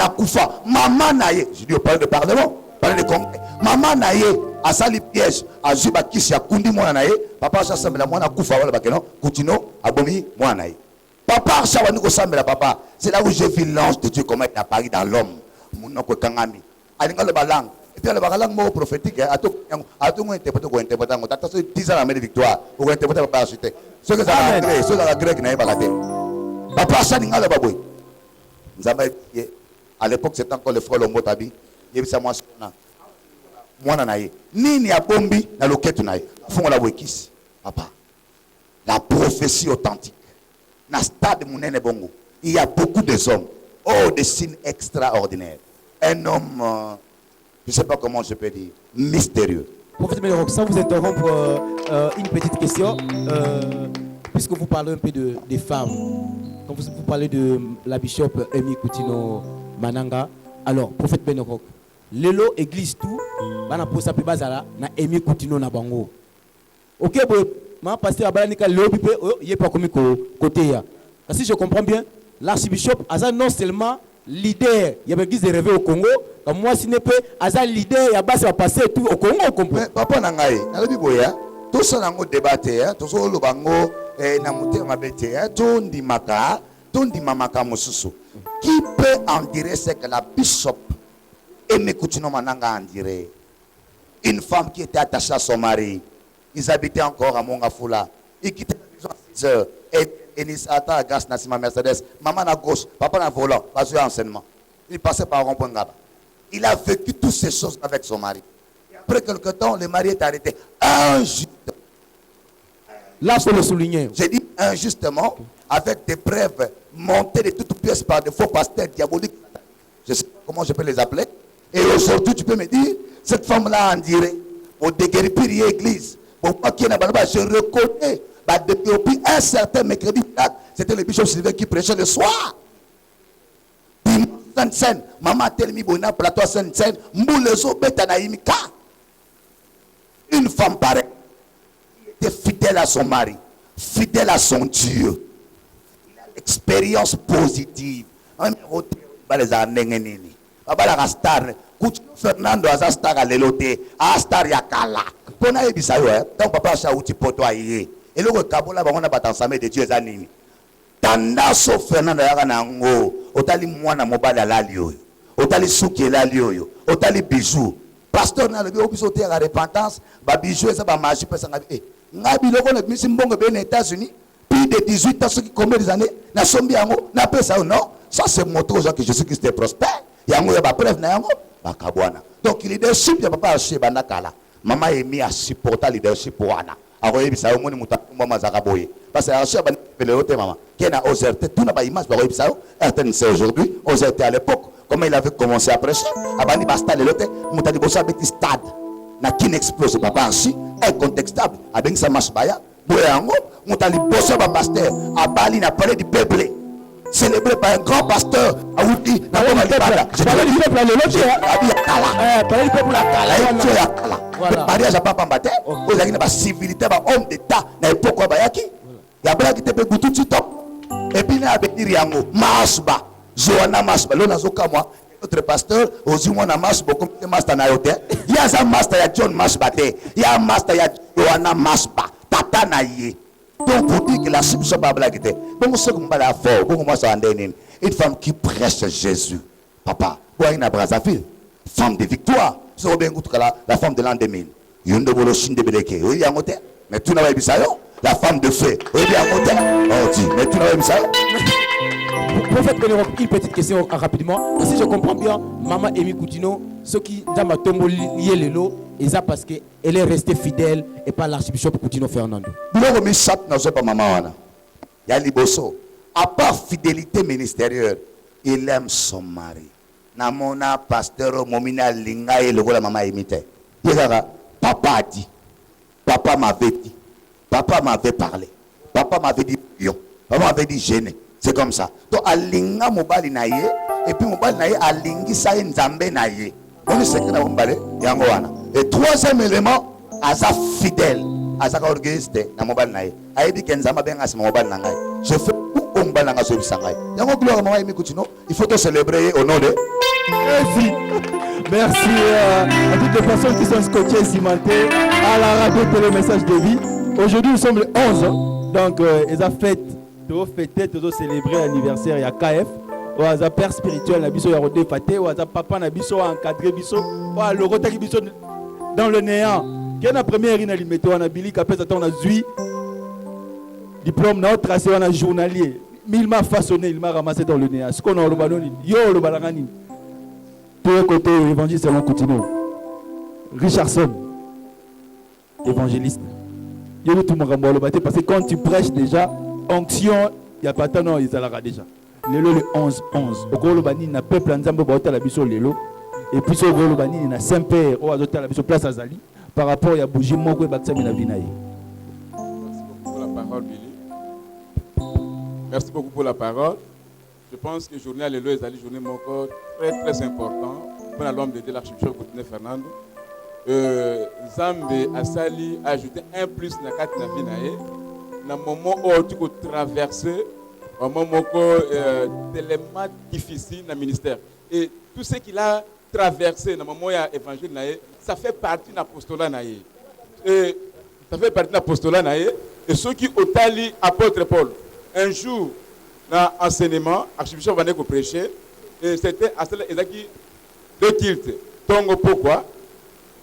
Koufa, maman naye. Je dis au parler de parlement. Parler de congrès. Maman naye a sali piège a juba kisi a kundi mwana naye papa cha sambela mwana kufa wala bakeno Coutinho abomi mwana naye papa cha wani ko sambela papa c'est là où j'ai vu l'ange de Dieu comment il apparaît dans l'homme munoko kangami alinga le balang et puis le balang mo prophétique ato ngo interpréter ko interpréter ngo tata 10 ans la victoire ko interpréter papa acheter ce que ça a grec ce que ça grec naye bakate papa cha ninga le baboy nzamba à l'époque c'était encore le frère Lombotabi yebisa moi sona mwana naye nini abombi na loketu naye fongo la wekisi papa la prophétie authentique na stade munene bongo il y a beaucoup de hommes des signes extraordinaires un homme je sais pas comment je peux dire mystérieux. Prophète Benoroc, sans vous interrompre, une petite question puisque vous parlez un peu des femmes, quand vous parlez de la bishop Amy Coutinho Mananga, alors prophète Benoroc, lelo église tout bana posa pe bazala na Amy Coutinho na bango. OK boy, ma pasteur abalanika lobi pe yé pas comme côté ya. Si je comprends bien, l'archibishop aza non seulement leader, il y a église de rêver au Congo, comme moi si n'est pas aza leader, il y a bas va passer tout au Congo on comprend. Papa nangai, na lobi boya, tout ça nango débattre, tout ça lo bango na muté mabete, tondi mamaka mosusu. Qui peut en dire c'est que la bishop Amy Coutinho Mananga en dirait. Une femme qui était attachée à son mari. Ils habitaient encore à Mongafula. Ils quittaient la maison à 6 heures. Et Enis attend à grâce Nassima Mercedes. Maman à gauche, papa à volant. Pas sur enseignement. Il passait par rond-point Ngaba. Il a vécu toutes ces choses avec son mari. Et après quelque temps, le mari est arrêté. Injustement. Là, il faut le souligner. J'ai dit injustement, avec des preuves montées de toutes pièces par des faux pasteurs diaboliques. Je sais pas comment je peux les appeler. Et aujourd'hui, tu peux me dire, cette femme-là en dirait, au déguerpir église, pour moi qui est là-bas, je reconnais, depuis un certain mercredi, c'était le bishop Sylvain qui prêchait le soir. Sainte-Seine, maman telmi bona plateau Sainte-Seine, mboulezo betanaïmika. Une femme pareille, qui était fidèle à son mari, fidèle à son Dieu. Il a l'expérience positive. Les années. Abala star Coutinho Fernando aza star a lelote a star ya kala pona ebisa yo donc papa cha uti poto aye eloko kabola bango na batansame de Dieu zanini tandaso Fernando ya kana ngo otali mwana mobali alali yo otali suki elali yo otali bijou pasteur na le biso te la repentance ba bijou eza ba magie pesa ngabi ngabi loko na misi mbongo be na États-Unis plus de 18 ans ceux qui combien des années na sombi yango na pesa non ça c'est montrer aux gens que Jésus-Christ est prospère. Yango ya ba preuve na yango bakabwana. Donc leadership ya papa chez bandakala. Maman Amy a supporté leadership wana. Akoye bisa omoni mutakumba mazaka boye. Parce que chez bandakala hote maman. Kena oserté tout na ba image ba bisa RTNC aujourd'hui, oserté à l'époque comment il avait commencé à prêcher. Abani basta le hote mutali bosa beti stade. Na kin explose papa ansi incontestable. Avec ça marche pas. Boyango, on t'a liboso ba pasteur, à Bali n'a parlé du peuple. Célébré par un grand pasteur, à Oudi, n'a pas malibada. Je parle du peuple à l'autre. Parler du peuple à Kala. Voilà. Mariage à papa Mbate, vous avez une civilité, un homme d'État, n'a pas quoi bayaki. Il y a bien qui te peut tout de suite. Et puis, il y a des Riango, Masba, Johanna Masba, l'on a zoka moi. Notre pasteur, aux humains à Masba, comme le master na yote. Il y a un master, il y a John Masba, il y a un master, il y a Johanna Masba, Tata Naye. Donc, vous dites que la submission pas blague. Donc, ce qu'on va la faire, une femme qui prêche Jésus. Papa, vous avez une Brazzaville, femme de victoire. Vous avez bien la femme de l'an 2000. Yondo Bolo Shinde Beleke, oui, il y a un côté. Mais tout n'a pas vu ça. La femme de feu, oui, il y a un côté. Oh, dis, mais tout n'a pas vu ça. Prophète Bénéroc, une petite question rapidement. Si je comprends bien, Maman Amy Koutino, ce qui dans ma tombe lié le lot, et ça parce qu'elle est restée fidèle et pas l'archibishop Koutino Fernando. Il y a Liboso. À part fidélité ministérielle, il aime son mari. Namona pasteur Momina Linga et le rôle de Maman Emite. Papa a dit, papa m'avait dit, papa m'avait parlé, papa m'avait dit pion, papa m'avait dit gêné. C'est comme ça. Donc, alinga mobali naye, et puis mobali naye alingi sa nzambe naye. On sait que na mobali yango wana. Et troisième élément, aza fidèle, aza organisé na mobali naye. Ayebi ke nzamba benga sa mobali na ngai. Je fais tout comme balanga so bisangai. Yango gloire Maman Amy Koutino, il faut te célébrer au nom de Merci. Merci à toutes les personnes qui sont scotchées et cimentées à la radio télémessage de vie. Aujourd'hui, nous sommes le 11. Donc, ils ont fêté, ils ont célébré l'anniversaire. Il y a KF. Il y a père spirituel, il y a rodé faté, il y a papa, il y a encadré, il y a le rotaki dans le néant. Qui est la première ligne alimentée, on a Billy Capes, on a Zui. Diplôme, on a tracé, on a journalier. Mais il m'a façonné, il m'a ramassé dans le néant. Ce qu'on a au Lobanoni, yo le Balangani. Tous les côtés, évangéliste selon Koutino. Richardson, évangéliste. Il y a tout le monde parce que quand tu prêches déjà, onction, il n'y a pas de temps, ils allaient déjà. Lelo le 11-11. Au Golobani, il y a peuple en Zambo, il y a biso Lelo. Et puis au Golobani, il y a Saint-Père, il y a biso place à Zali. Par rapport à Bougie, Moko et Baksami la Vinaï. Merci beaucoup pour la parole, Billy. Merci beaucoup pour la parole. Je pense que journée à Lelo est une journée très important pour l'homme de l'archibishop Koutino Fernando. Zambe Asali a ajouté un plus dans la vie dans le moment où tu peux traverser un moment tellement difficile dans le ministère. Et tout ce qu'il a traversé dans le moment où il y a l'évangile, ça fait partie de l'apostolat. Et ça fait partie de l'apostolat. Et ceux qui ont tali apôtre Paul, un jour, dans l'enseignement, l'archibishop venait prêcher, et c'était à cela qui de tilt. Donc pourquoi?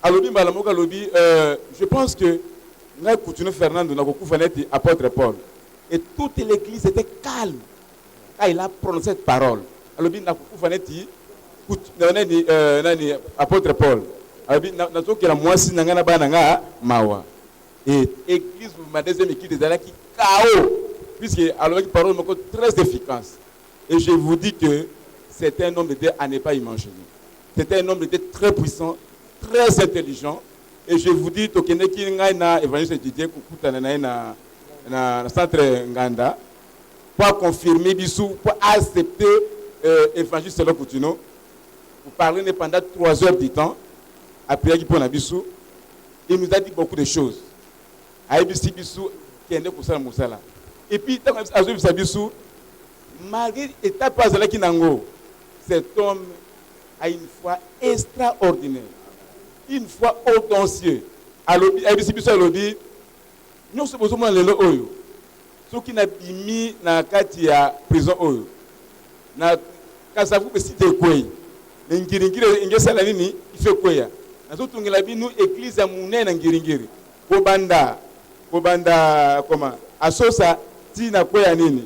Alors, je pense que nous Koutino Fernando, nous avons apôtre Paul. Et toute l'église était calme quand il a prononcé cette parole. Alors, nous avons apôtre Paul. Alors, nous avons mawa. Et l'église, ma deuxième équipe des années qui chaos. Puisque alors une parole très efficace. Et je vous dis que c'est un homme de Dieu à ne pas imaginer. C'est un homme de Dieu très puissant, très intelligent. Et je vous dis que l'évangile Didier Koukuta na centre Nganda pour confirmer bisou, pour accepter l'évangile selon Koutino. Pour parler pendant 3 heures du temps. Après qu'il prend bisou, il nous a dit beaucoup de choses. Aïbisi bisou qui est né pour ça Moussala. Et puis, malgré l'étape qui nango, cet homme a une foi extraordinaire, une foi audancieuse. Alors, nous sommes besoin de l'eau. Ceux qui n'ont pas mis dans la prison, na kasavu que si tu es quoi, il fait quoi. Nous église à Mouné Nangiringiri, Kobanda, comment? Asosa tina koya nini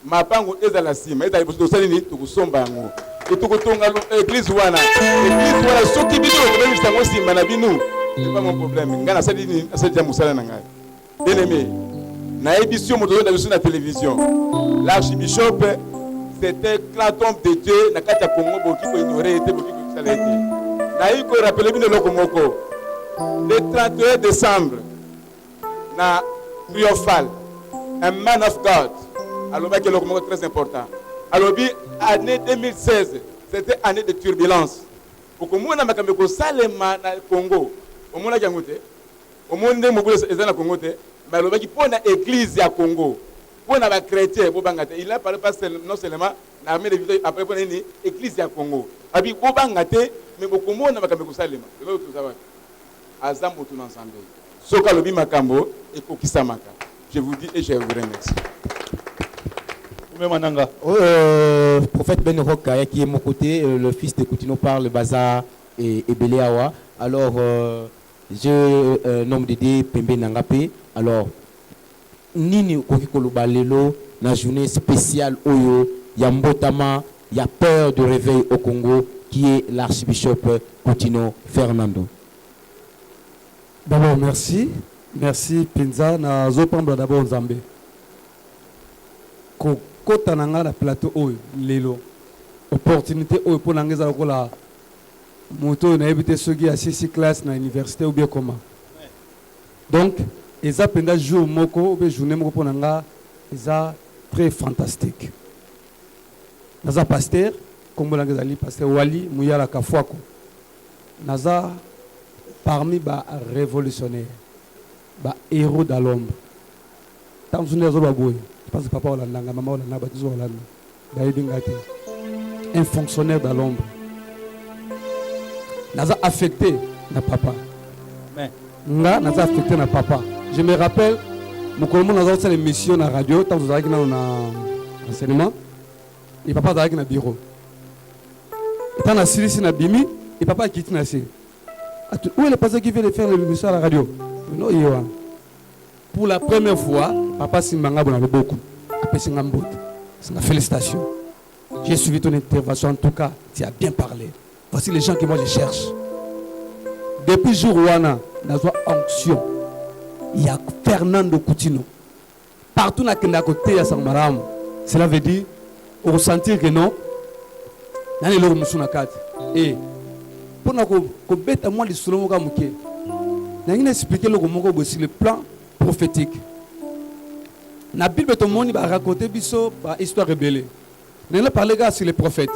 mapango ezala sima ezali boso nini tukusomba ngo etukotonga église wana soki biso ko bisango sima na binu c'est pas mon problème ngana sali nini asali ya musala na ngai bien aimé na émission moto na biso na télévision l'archibishop c'était grand homme de Dieu na kati ya Congo boki ko ignorer était boki ko sala été na iko rappeler bino loko moko le 31 décembre, na triomphal, un man of God. Alors, c'est le très important. Alors, l'année 2016, c'était année de turbulence. Pour que nous ayons salema na Congo, au monde qui a goûté, au monde qui a Congo, mais le qui pour l'église à Congo, pour les chrétiens, il a parlé pas non seulement l'armée de vie après pour l'église à Congo. Abi pour bangate, mais beaucoup monde n'a pas salema. C'est là tout ça va. Azam tout ensemble. Soka lobi makambo et kokisamaka. Je vous dis et je vous remercie. Prophète Ben Roka qui est mon côté, le fils de Koutino parle Baza et Beleawa. Alors, je nomme Dédé Pembe Nangape. Alors, Nini Kokikoloba Lelo, la journée spéciale Oyo, il y a Mbotama, il y a peur de réveil au Congo, qui est l'archibishop Koutino Fernando. D'abord, merci. Merci, Pinza. Na zopamba d'abord Zambé. Kota nanga na plateau oyo lelo opportunité oyo pour nangeza ko la moto na ebité soki à 6 classe na université ou bien comment. Donc eza penda jour moko ou bien journée moko pour nanga eza très fantastique. Naza pasteur comme nangeza li pasteur Wali Muyala Kafwako. Naza parmi ba révolutionnaires, ba héros de l'ombre. Tant que nous sommes parce que papa Olandanga, maman Olanda, baptisé Olanda, un fonctionnaire dans l'ombre. Nous avons affecté na papa. Nous avons affecté na papa. Je me rappelle, nous avons fait une mission à la radio, tant que nous avons un enseignement, et papa a un bureau. Et tant que nous avons bimi, et papa a quitté Nassi. Où est le pasteur qui veut faire l'émission à la radio? Non, il y a. Pour la première fois, papa Simbanga a beaucoup. Félicitations. J'ai suivi ton intervention. En tout cas, tu as bien parlé. Voici les gens que moi je cherche. Depuis jour où on a onction, il y a Fernando Koutino. Partout dans le côté, il y a Sangmaram. Cela veut dire, on ressentir que non. Et pour nous bête à moi, les soulons, on a expliqué le plan prophétique. La Bible, tout le monde va raconter une histoire rebelle. Nous parlons sur les prophètes.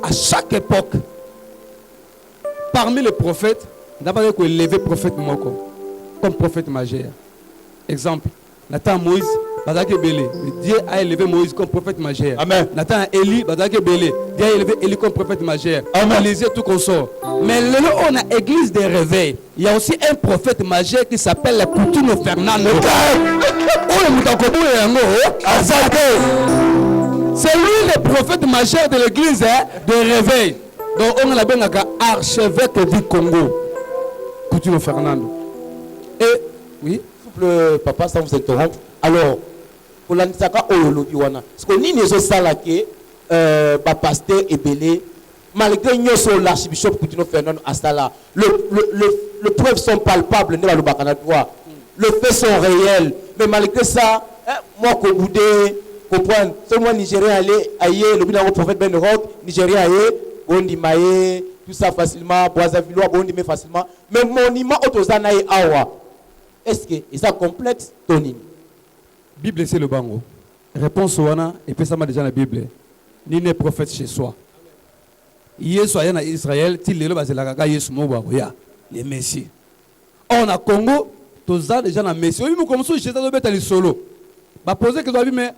À chaque époque, parmi les prophètes, nous avons élevé le prophète Moko comme prophète majeur. Exemple, Nathan Moïse, Dieu a élevé Moïse comme prophète majeur. Amen. Nathan Élie, Dieu a élevé Élie comme prophète majeur. Amen. Tout consort. Mais là, on a l'église des réveils. Il y a aussi un prophète majeur qui s'appelle Koutino Fernando. C'est lui le prophète majeur de l'église de réveil. Donc on a bien archevêque du Congo. Koutino Fernando. Et oui, papa, sans vous interrompre. Alors, pour l'anissaka oyolobi wana. Parce que ni nezo salake pasteur Ebele, malgré nyoso l'archibishop Koutino Fernando Astala, les preuves sont palpables, les faits sont réels. Mais malgré ça, moi, Kogoudé, comprendre, seulement Nigérien allait ailleurs, le bilan au prophète Ben Rock, Nigérien ailleurs, Bondi Maé, tout ça facilement, Boazavilois, Bondi mais facilement. Mais mon ima Otozanaï Awa, est-ce que c'est complexe, Tony? Bible, c'est le bango. Réponse Wana, et puis ça m'a déjà dans la Bible. Ni n'est prophète chez soi. Yesu a en Israël, il est là, c'est la Yesu Mobaroya, les messieurs. On a Congo, tous les gens dans Messie. Oui, nous commençons chez ça, nous solo. Bah poser que tu as vu, mais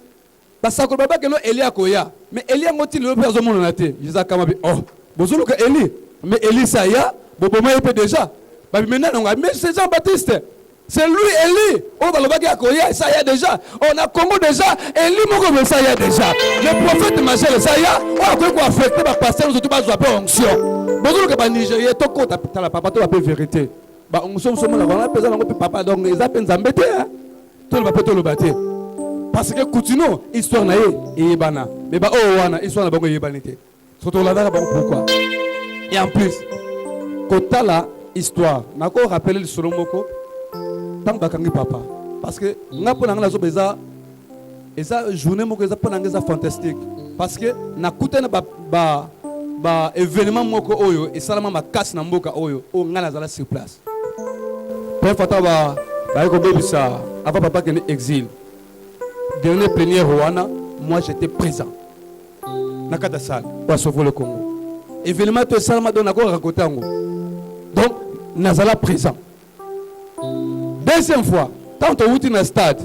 ça ne pas que nous Elia Koya. Mais Elia moti le père de mon naté. Je dis comme oh, bonjour que Eli. Mais Eli ça y a, Bobo moi il déjà. Bah maintenant on a mais c'est Jean-Baptiste. C'est lui Eli. On va le baguer à Koya, ça y a déjà. On a Congo déjà, Eli Moko ça y a déjà. Le prophète majeur ça y a. On a quoi affecté par pasteur nous tout pas jouer onction. Bonjour que Nigeria to ko ta la papa to la vérité. Bah on sommes là on a besoin de papa donc ils appellent Zambété hein. Tout le papa to le batté. Parce que Koutino, histoire na et bana. Mais bah oh wana, histoire na bango yebanité. Surtout là pourquoi. Et en plus, kota la histoire, nako rappeler le solomoko tant bakangi papa. Parce que nga pona nga zo beza eza journée moko eza pona nga fantastique. Parce que na kutana ba événement moko oyo et salama makasi na mboka oyo o nga na zala sur place. Père Fataba, ça, avant papa qui est exil. Dernier plénière Rwanda, moi j'étais présent. Nakata salle, pour sauver le Congo. Événement tout ça m'a donné encore raconter. Donc, Nazala présent. Deuxième fois, quand on est dans le stade,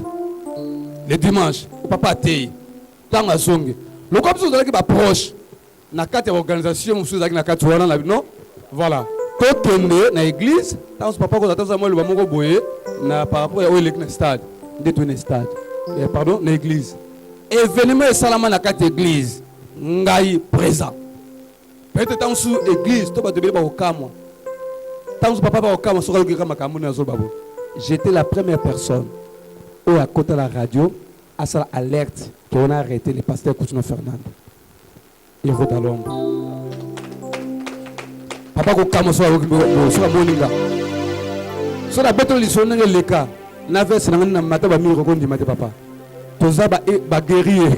le dimanche, papa Tei, tant à Zongue, le comme ça qui va proche, na quatre organisations, na quatre non, voilà. Quand on est dans l'église, tant que papa attend moi le bamoko boye, na par rapport au stade, détourner stade, pardon, l'église. Événement salama na quatre églises, ngai présent. Peut-être tant sous église, toi tu vas te au camp. Tant que papa va au camp, sur le camp na zobabo. J'étais la première personne où à côté de la radio, à cette alerte qu'on a arrêté le pasteur Coutinho Fernando. Il route à l'ombre. Papa ko kamo so moninga. So la beto lisona le cas. Na verse na mata ba mi ko ndima te papa. Toza ba guerrier.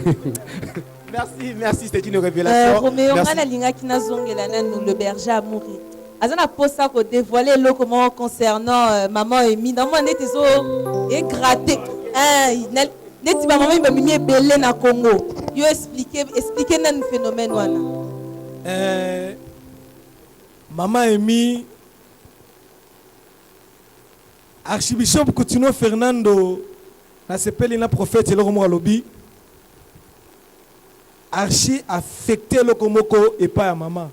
Merci, c'était une révélation. Roméo ngana linga kina zongela nanu le berger a mouru. Azana posa ko dévoiler le comment concernant maman Emi. Dans moi net zo et gratter. Net ba maman Emi belé na Congo. Yo expliquer nan phénomène wana. Maman Emi, Archibishop Coutinho Fernando, na sepeli na prophète le romo alobi. Archi affecté le komoko et pas à maman.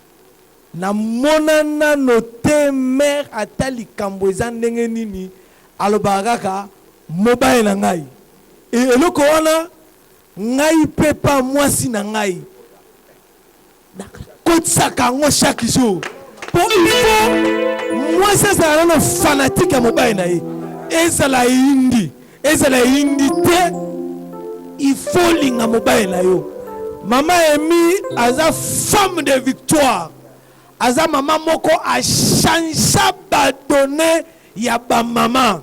Na monana noté mère atali kamboza ndenge nini alobaraka mobile na ngai. Et le koana ngai pepa mwasi na ngai. Kotsaka ngo chaque jour. Pour il faut moi ça c'est un fanatique à mobile na ye. Ezala indi te il faut linga mobile na yo. Maman Emi aza femme de victoire. Aza maman moko a changé ba donner ya ba maman.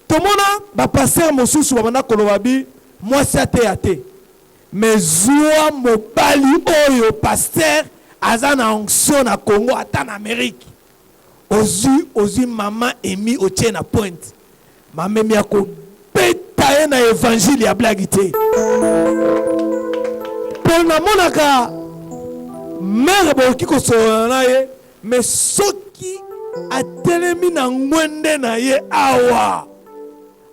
Tomona ba passer mosusu ba na kolobabi moi c'est ate. Mais zoa mobali oyo pasteur aza na onction na Congo ata en Amérique. Ozu maman Emi otie na pointe. Maman Emi ako beta na évangile ya blagité. Na monaka mère boki ko sona ye mais soki atelemi na ngwende na ye awa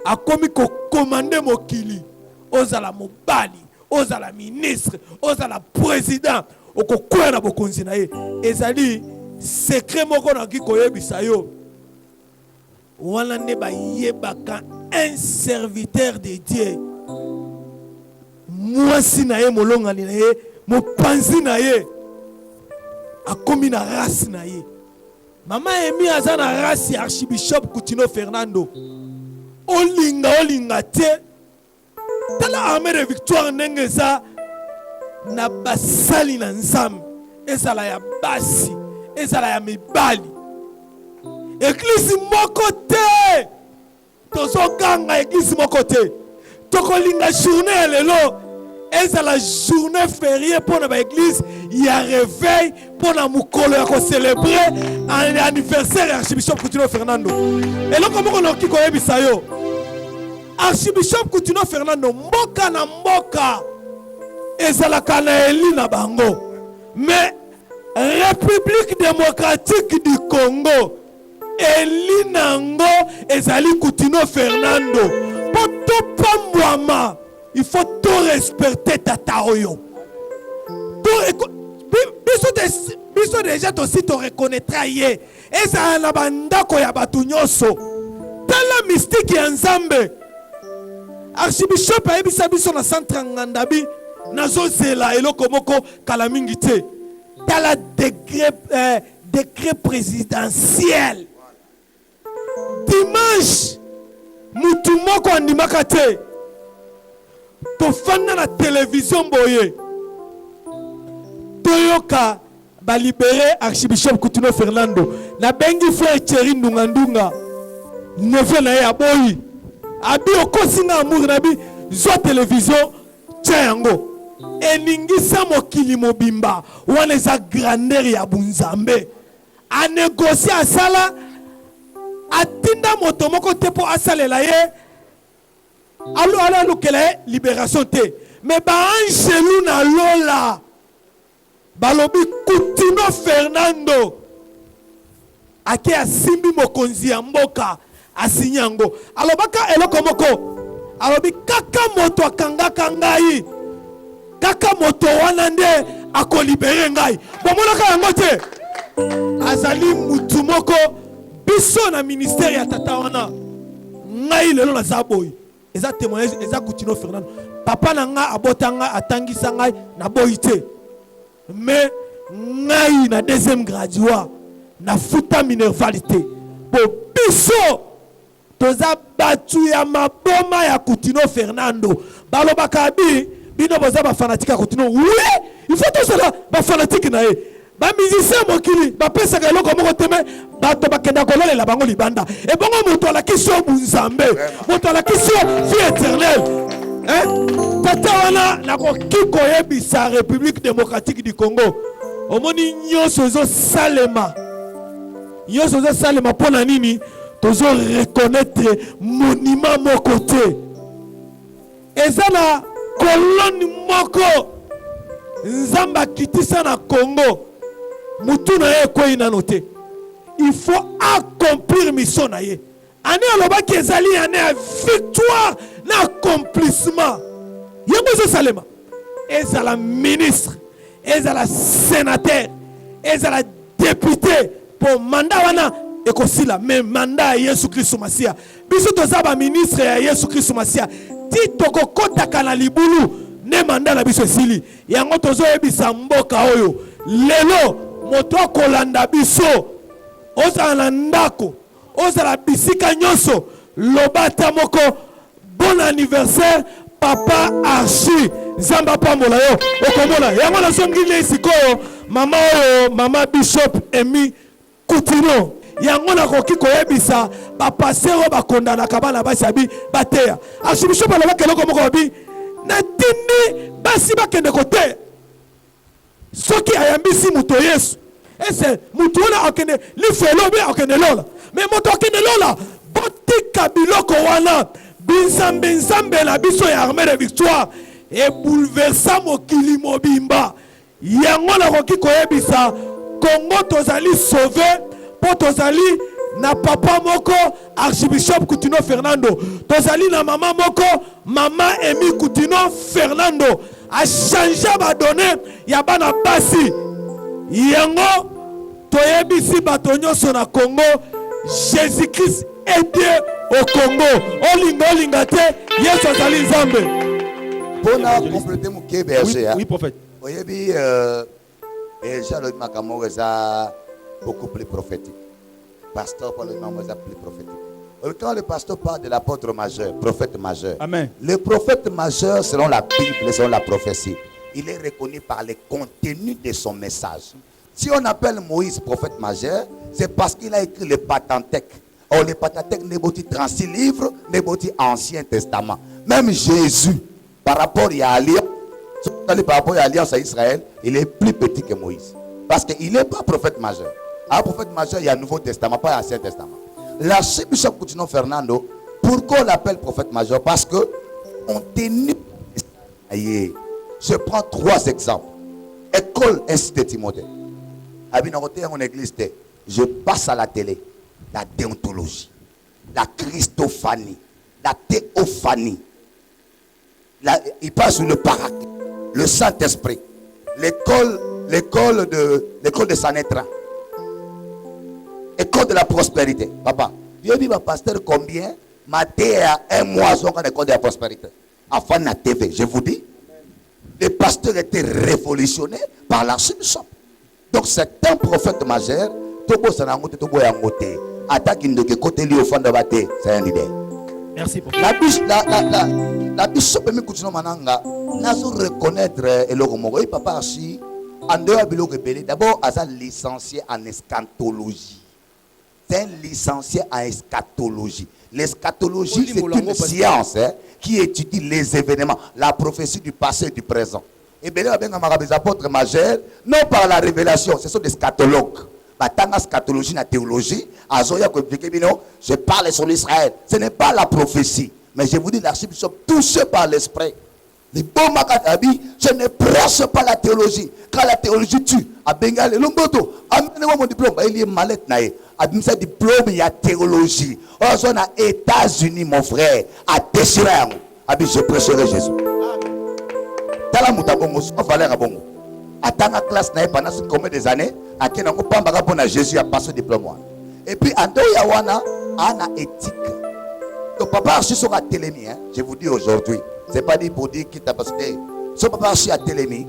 akomi ko commander mokili ozala mobali ozala ministre ozala président okokwela na bokonzi na ye ezali secret moko na ki koyebisa yo wana nde bayebaka un serviteur de Dieu. Mwasi na ye molongani na ye mopanzi na ye akomi na race na ye. Mama Emi aza na race ya Archibishop Coutinho Fernando. Olinga te tala armée de victoire ndenge eza na basali na nzambe ezala ya basi ezala ya mibali. Église moko te tozoganga église moko te tokolinga journée lelo. Et la journée fériée pour l'église, il y a réveil pour la moukolo à célébrer l'anniversaire de Archibishop Coutinho Fernando. Et là, comment on a dit que Archibishop Coutinho Fernando, mboka na mboka, et ça la kanaeli na bango. Mais République démocratique du Congo, Elinango, et Zali Coutinho Fernando, poto pambouama. Il faut tout respecter Tata Oyo. Biso déjà aussi te reconnaîtra hier. Et ça la banda ko ya batu nyoso. Tala mystique ya Nzambe. Archibishop ayebisa biso na centre Ngandabi nazozela eloko moko kala mingi te. Tala décret présidentiel. Dimanche mutu moko andimaka te. Tofanda la télévision boye Toyoka ba libéré Archibishop Coutinho Fernando na bengi frère Thierry Ndunga neve na ya boyi abi okosinga amour na bi zo télévision tiango eningisa mokili mobimba wana za grandeur ya bunzambe a négocier asala atinda moto moko te po asalela ye alukela libération te mais baangelu na lola balobi Coutinho Fernando ake asimbi mokonzi ya mboka asinyi yango alobaka eloko moko alobi kaka moto akangaka ngai kaka moto wana nde akolibere ngai bomonaka yango te azali mutu moko biso na ministère ya tata wana ngai lelo naza boyi eza témoignage eza Coutinho Fernando papa na nga abota nga atangisa ngai na boyi te mais ngai na deuxième graduat na futa minervalité po biso toza batu ya maboma ya Coutinho Fernando balobaka bino boza ba fanatique ya Coutinho oui il faut tout cela ba fanatique na ye ba musicien mokili ba pesa ka eloko moko teme bato bakenda kololela bango libanda e bongo moto ala kisio bunzambe moto ala kisio vie éternelle tata wana nakoki koyebisa République démocratique du Congo omoni nyonso ezo salema mpona nini tozo reconnaître monument moko te eza na koloni moko nzamba kitisa na Congo mutu na ye koyi nano te il faut accomplir mission na ye ane alobaki ezali ane ya victoire na accomplissement yango ezo salema ezala ministre ezala sénateur ezala député pour mandat wana ekosila mais mandat ya Yesu Kristo Masia biso toza ba ministre ya Yesu Kristo Masia ti tokokotaka na libulu ne mandat na biso esili yango tozoyebisa mboka oyo lelo moto akolanda biso ozala na ndako ozala bisika nyonso lobata moko bon anniversaire papa Archie Zamba pambola yo okomona yango nazongile sikoyo mama oyo mama Bishop Emi Coutinho yango nakoki koyebisa bapasero bakondanaka bana basi abi bateya Archibishop alobaki eloko moko babi natindi basi bakende koteya soki ayambisi muto Yesu ese mutu wana akende lifelo be akende lola mais moto akende lola botika biloko wana binzambe na biso ya armée de victoire et bouleversa mokili mobimba yango nakoki koyebisa Congo tozali sauvé po tozali na papa moko Archibishop Coutinho Fernando tozali na mama moko mama Emi Coutinho Fernando a changé ba donné ya bana basi yango toyebisi bato nyonso na Congo Jésus-Christ est Dieu au Congo olinga te Yesu azali Nzambe pona compléter mon berger oui prophète oyebi déjà le makamo eza beaucoup plus prophétique pasteur Paul makamo eza plus prophétique quand le pasteur parle de l'apôtre majeur prophète majeur amen le prophète majeur selon la Bible selon la prophétie il est reconnu par le contenu de son message. Si on appelle Moïse prophète majeur, c'est parce qu'il a écrit le Pentateuque. Or, le Pentateuque n'est pas 36 livres, n'est pas Ancien Testament. Même Jésus, par rapport à l'alliance à Israël, il est plus petit que Moïse. Parce qu'il n'est pas prophète majeur. Un prophète majeur, il y a un Nouveau Testament, pas un Ancien Testament. L'archibishop Coutinho Fernando, pourquoi on l'appelle prophète majeur? Parce que on tenait. Je prends 3 exemples. École ainsi de Timothée. En église, je passe à la télé. La déontologie, la Christophanie, la théophanie. Il passe sur le paraclet, le Saint-Esprit, l'école de Sanetra, école de la prospérité. Papa, Dieu dit ma pasteur combien maté à un mois sur l'école de la prospérité. Enfin, la TV, je vous dis. Les pasteurs étaient révolutionnés par l'archibishop. Donc c'est un prophète majeur. C'est un leader. Merci pour la bishop Emi Coutinho Mananga n'a pas reconnaître le papa Archie en dehors de l'Orebélé. D'abord, il est licencié en eschatologie. C'est un licencié en eschatologie. L'eschatologie, c'est une science qui étudie les événements, la prophétie du passé et du présent. Et bien, les apôtres majeurs, non par la révélation, ce sont des scatologues. batanga scatologie na théologie, azoya ko expliquer bino, je parle sur l'Israël. Ce n'est pas la prophétie, mais je vous dis l'archibishop touché par l'esprit. Les bons makatabi, je ne prêche pas la théologie. Quand la théologie tue, à Bengal, l'omboto, amenez-moi mon diplôme, il est malette naïe. Abim sa diplôme, il y a théologie. Or, on a États-Unis, mon frère, à déchirer. Abim, je prêcherai Jésus. Tala mutabongo, on va l'air à bongo. Attends la classe naïe pendant combien des années, à qui n'a pas de Jésus a passé diplôme. Et puis, Ando Yawana, ana éthique. Donc, papa archi sera télémi, je vous dis aujourd'hui. C'est pas dit pour dire qui t'a passé. Si papa archi a télémi,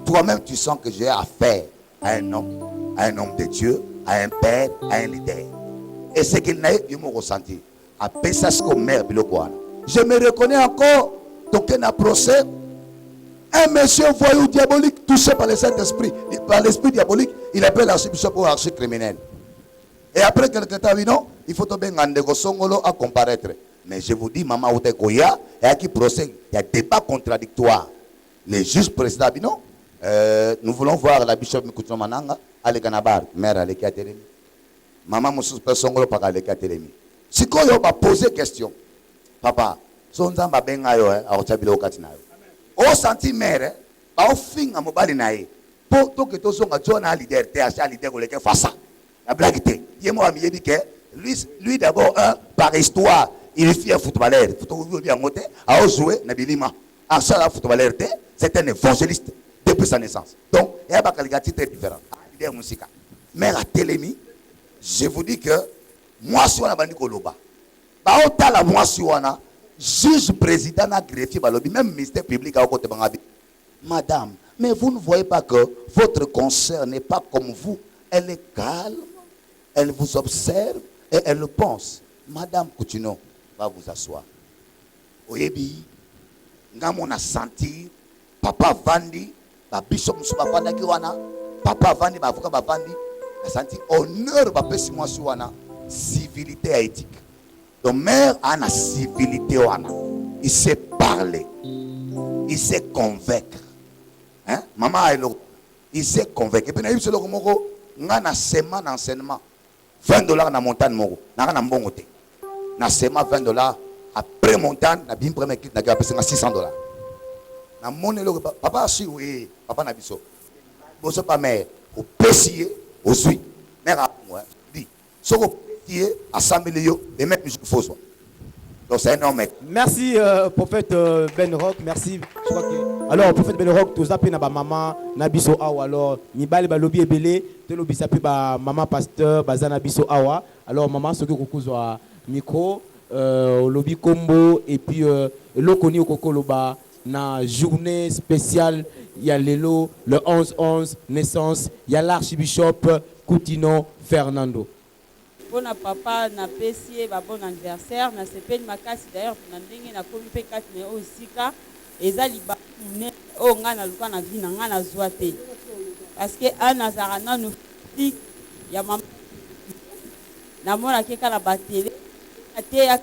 toi-même tu sens que j'ai affaire à un homme de Dieu, à un père, à un leader. Et ce qu'il n'a eu, il m'a ressenti. À Pessas comme mère, je me reconnais encore, donc un procès. Un monsieur voyou diabolique touché par le Saint-Esprit, par l'esprit diabolique, il appelle l'archibishop ou archicriminel. Et après quelques temps, non, il faut tomber en négociation à comparaître. Mais je vous dis, maman, où t'es Goya, et à qui procès, il y a débat contradictoire. Les juges précédents, non, nous voulons voir la bishop Mikuto Mananga, à l'Ekanabar, mère à l'Ekateremi. Maman, mon personne, par l'Ekateremi. Si quand on va poser question, papa, son zamba bengayo, à Otabilo Katinayo. Au senti mère, au fin à mobile naïe, pour tout que tout son adjoint à leader, à leader ou les face ça. La blague était, il m'a dit que lui d'abord, par histoire, il est fier footballeur, footballeur bien monté, à jouer, Nabilima. En ça, footballeur, c'est un évangéliste depuis sa naissance. Donc, il y a pas de très différent. Leader musique. Mère à Télémi, je vous dis que moi, si on a bandit Koloba, bah, on t'a la moi, si on a. Juge président a greffier balobi, même ministère public à côté bangabi. Madame, mais vous ne voyez pas que votre concert n'est pas comme vous. Elle est calme, elle vous observe et elle le pense. Madame Coutinho va vous asseoir. Oyebi, ngamo na senti, papa Vandi, ba bishop Moussa Vanda Kiwana, papa Vandi, ba avocat Vandi, a senti honneur ba pesi moi suwana, civilité et éthique. Donc, mère a une civilité. Il sait parler. Il sait convaincre. Hein? Maman, il sait convaincre. Et puis, il y a un semaine d'enseignement. $20 dans la montagne. Il y a un bon côté. Dans semaine $20. Après montagne, il y a un premier kit qui a $600. Dans mon papa, si oui, papa n'a pas ça. Vous ne pas mère. Au pessier, au suite. Mère, dit. À 100 millions et même faux. Donc c'est un homme. Merci prophète Ben Rock, merci. Je crois que alors prophète Ben Rock tous appelés na ba maman na biso awa alors ni bali ba lobi ebele te lobi sapi ba maman pasteur bazana biso awa alors maman ce que kokuzwa micro lobi combo et puis lokoni okokoloba na journée spéciale il y a lelo le 11-11 naissance il y a l'archibishop Coutinho Fernando. Bon papa na pesi ba bon anniversaire na sepeli makasi d'ailleurs na ndenge na komi pe 4 mais osika eza liba ne o nga na luka na vie na nga na zwa te parce que ana zarana nous dit ya mama na mona ke kala batele ate ya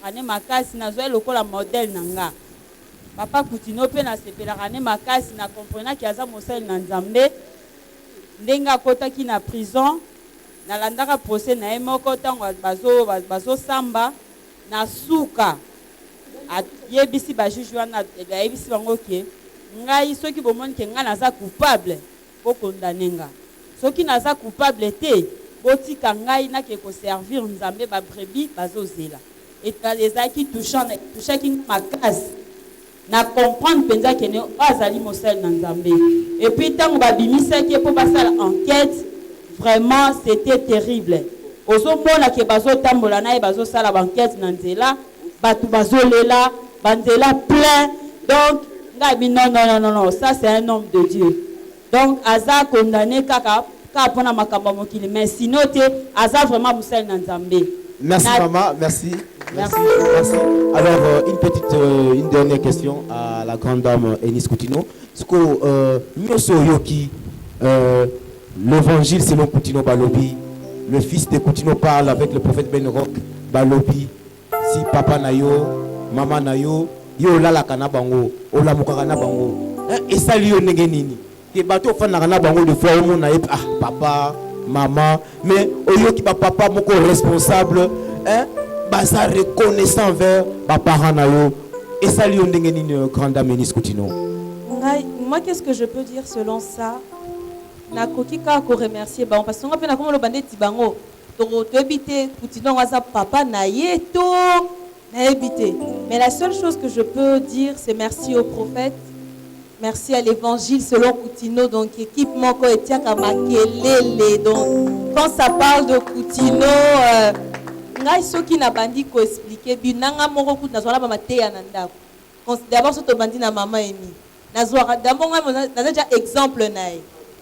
ane makasi na zwa lokola modèle na nga papa Coutinho pe na sepela ane makasi na comprendre ki aza mosali na Nzambe ndenga kota ki na prison na landaka procès na ye moko ntango bazo samba na suka ayebisi bajuge wana ayebisi bango ke ngai soki bomoni ke ngai naza coupable bokondane nga soki naza coupable te botika ngai nake koservir Nzambe babrebi bazozela ezalaki touchaki makasi na comprendre mpenza kene azali mosali na Nzambe et puis ntango babimisaki mpo basala enquête. Vraiment, c'était terrible. Ozo mona ke bazo tambola na e bazo sala banquette na nzela, batu bazo lela, banzela plein. Donc, ngabi non, ça c'est un homme de Dieu. Donc, aza condamné kaka pona makambo mokili, mais sinon te aza vraiment musel na Nzambe. Merci maman, merci. Alors, une dernière question à la grande dame Enis Coutinho. Ce que Nyoso Yoki l'évangile selon Coutinho Balobi, le fils de Coutinho parle avec le prophète Ben Rock Balobi. Si papa na yo, maman na yo, yo la kana bango, o la mukaka na bango. Et ça lui nini. Que bateau fan na bango de fois au monde papa maman, mais oyo qui papa moko responsable, hein, basa reconnaissant envers ma parent na yo. Et ça lui ondenge nini grande dame Eunice Coutinho. Moi, qu'est-ce que je peux dire selon ça? Nakoki ka ko remercier ba parce que on pe na komo lo bande tibango. To habiter Coutinho waza papa na yeto na habiter. Mais la seule chose que je peux dire c'est merci au prophète. Merci à l'évangile selon Coutinho, donc équipe Moko et Tiaka Makelele. Donc quand ça parle de Coutinho, ngai soki na bandi ko expliquer binanga moko kut na zola ba mateya na ndako. D'abord soto bandi na maman Emi. Na zoa d'abord na déjà exemple nae.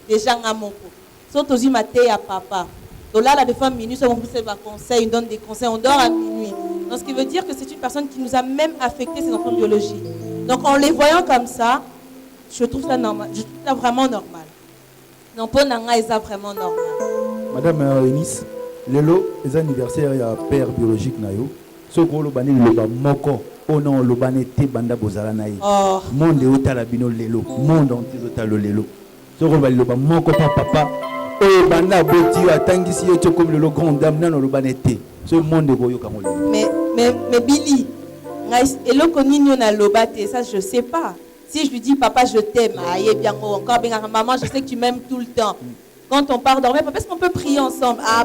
Déjà nga moko. Soto zi mateya papa. Donc là la de femme minute on plus va conseil, on donne des conseils, on dort à minuit. Donc ce qui veut dire que c'est une personne qui nous a même affecté ses enfants biologiques. Donc en les voyant comme ça, je trouve ça normal, je trouve ça vraiment normal. Non, pour Nanga, c'est vraiment normal. Madame Eunice, lelo, les anniversaires, il y a père biologique nayo. Ce que le bani le ba moko, oh non le bani te banda bozala naï. Monde otala bino lelo, monde entier otala lelo. Ce que le bani le ba moko papa, oh banda boti atangisi yo comme le grand dame non le bani te. Ce monde goyo kamole. Mais Billy, et le conigno na lobate, ça je sais pas. Si je lui dis papa je t'aime, bien encore bien maman je sais que tu m'aimes tout le temps. Quand on part dormir, papa est-ce qu'on peut prier ensemble? Ah,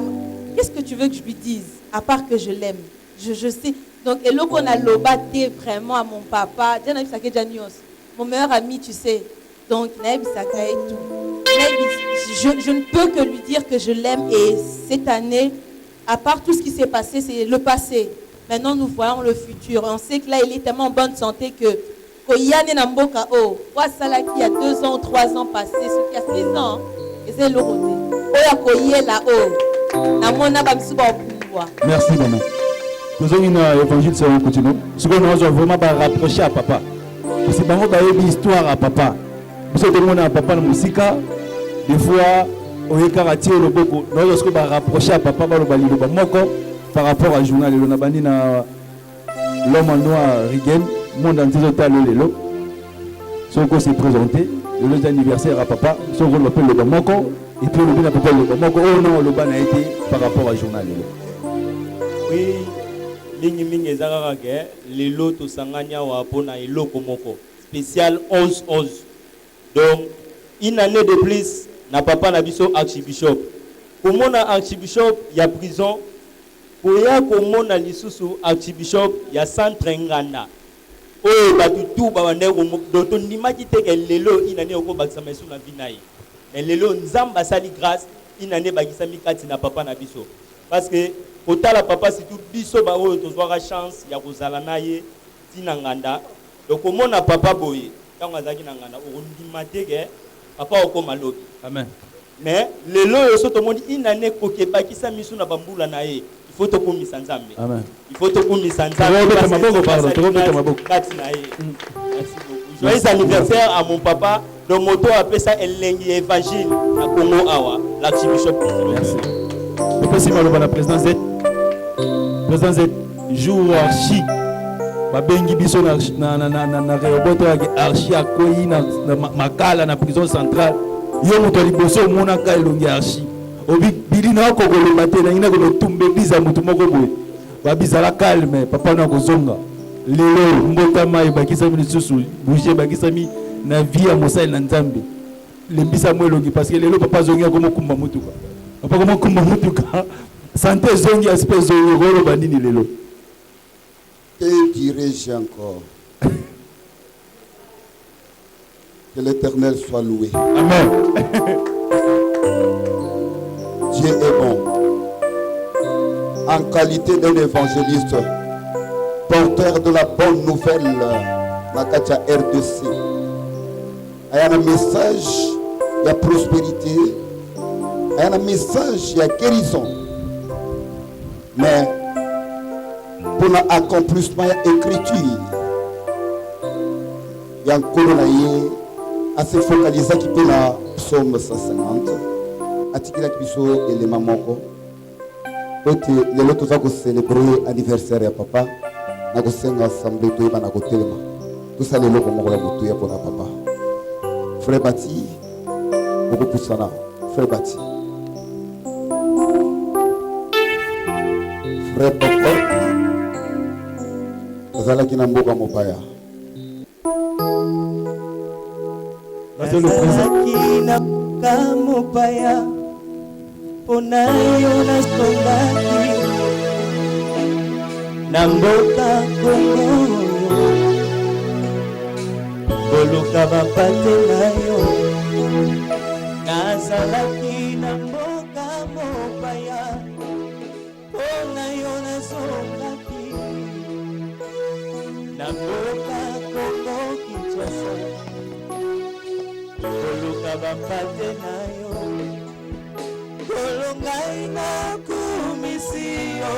qu'est-ce que tu veux que je lui dise à part que je l'aime? Je sais. Donc et là qu'on a lobaté vraiment à mon papa, mon meilleur ami tu sais. Donc et tout. Je ne peux que lui dire que je l'aime et cette année, à part tout ce qui s'est passé, c'est le passé. Maintenant nous voyons le futur. On sait que là il est tellement en bonne santé que il y a 2 ans, 3 ans passés, ce qui a 6 ans, et c'est le roté. Merci maman. Nous avons une évangile sur un continent. Ce qu'on a vraiment rapproché à papa. Parce que nous avons une histoire à papa. Nous avons un papa de musique. Des fois, on est caractère le beaucoup. Nous avons rapproché à papa par rapport à journal. Nous avons l'homme en noir Rigen. Monde entier le lelo. Son ko s'est présenté le anniversaire à papa, son rôle l'appelle le Bamako et puis le bien appelle le Bamako. Oh non, le ban a été par rapport à journal lelo. Oui, mingi ezaka ke lelo to sanganya wa pona eloko moko spécial 11-11. Donc une année de plus na papa na biso archbishop. Comment na archbishop ya prison pour ya comment na lisusu archbishop ya centre nganda. Oh, batutu babande doto ndimaki te ke lelo inane oko bakisa mesu na vinayi. Mais lelo nzamba sali grâce inane bakisa mikati na papa na biso. Parce que kotala papa c'est tout biso ba oyo tozwaka chance ya kozala na ye tina nganda. Donc omona papa boye tango azaki na nganda okondima te ke papa okoma lobi. Amen. Mais lelo yo soto moni inane koke bakisa misu na bambula na ye. Il faut te commis sans Zambé. Amen. Il faut te commis sans Zambé. Merci beaucoup. Joyeux anniversaire à mon papa. Le moto appelle ça Elengi Évangile à Congo Awa, l'archbishop. Merci. Merci à la présidence Z. Présidence Z, jour archi. Babengi biso na reoboto ya archi akoyi na makala na prison centrale. Yo moto liboso mona ka elongi archi. Obi bili na ko golo maté na ina ko tumbe biza mutu moko boye. Ba bizala calme papa na ko zonga. Lelo mbota mai bakisa mi susu, bouger bakisa mi na vie ya mosali na Nzambe. Le bisa mwelongi parce que lelo papa zongi ko mokumba mutuka. Papa ko mokumba mutuka. Santé zongi aspect zongi golo bandini lelo. Que dirais-je encore? Que l'Éternel soit loué. Amen. Dieu est bon. En qualité d'un évangéliste, porteur de la bonne nouvelle, Nakacha RDC. Il y a un message, il y a prospérité, il y a un message, il y a guérison. Mais pour l'accomplissement, il y a écriture. Il y a un colonnaïe assez focalisé qui peut la psaume 150. Atikila kibiso élément moko. Ote lelo toza ko célébrer anniversaire ya papa. Na ko senga assemblée to ba na ko telema. Tout ça lelo ko moko la butu ya pona papa. Frère Bati, beaucoup plus sana. Frère Bati. protocole azalaki na mboka mopaya. nazalaki na mboka mopaya mpona yo nasongaki na mboka Kongo koluka bapate na yo. Nazalaki na mboka mopaya mpona yo nazongaki na mboka Kongo Kinshasa koluka bapate na yo. Kolongai na kumisi yo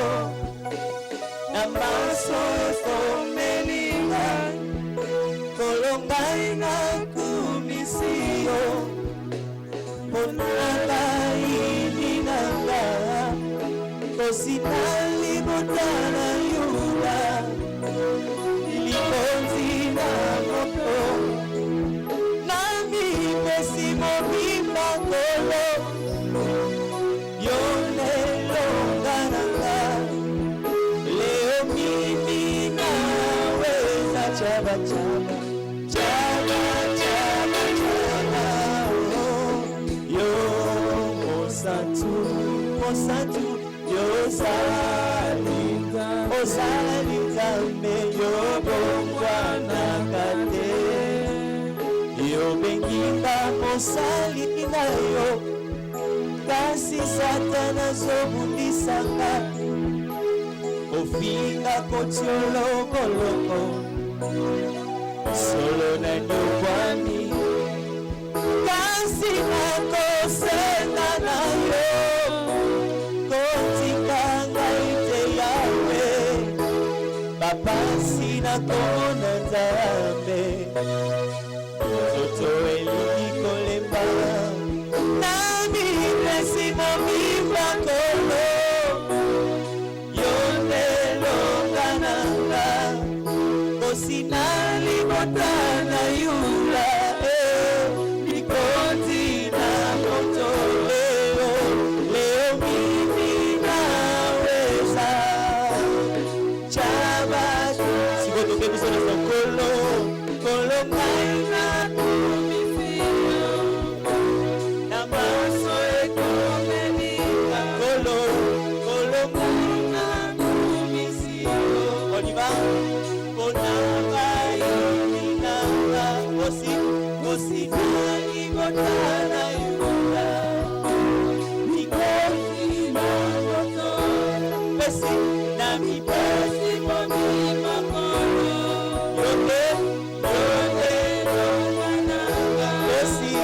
na maso ekomeli ngai. Kolongai na kumisi yo monala ini nanga kosina libota na yuda likonzi na moto nami pesi mobimba kolo yone longananga leo mimi nawe za chaba chaba chaba chaba chaba yo osatu osatu yo salinga osalinga me yo bongwana kate yo benginga mosali na yo kasi satana zobundisanga ofinga kotiolo koloko solo na nyukwani kasi nakosenga na yo kotikanga ite yawe bapasi nakona nzambe zoto elingi kolemba nami pesi mobimba kolo yonde longananga kosina libota na yula likoti na moto leo leo mimi naweza chaba sikotoke biso na sokolo kolo ngai na kumisio na maso ekomeli kolo kolo ngai na kumisio oliva kona bai minanga osi osi nani botana yura nikosi na moto pesi na mi pesi momi makolo yote yote nonananga pesi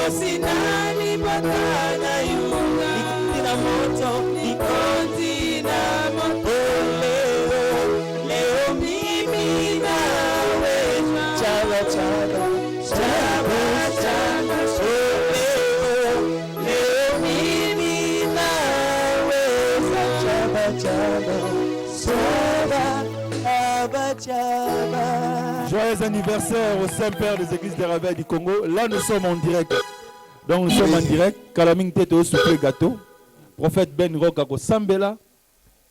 osi nani botana yura nikosi na moto nikosi na moto leo leo mimi nawe chaba chaba chaba chaba leo leo mimi nawe chaba chaba chaba chaba. Joyeux anniversaire au Saint-Père des Églises des Ravels du Congo. Là, nous sommes en direct. Donc, nous sommes en direct. Kalaming Tete au soufflé gâteau. Prophète Ben Rock à Sambela.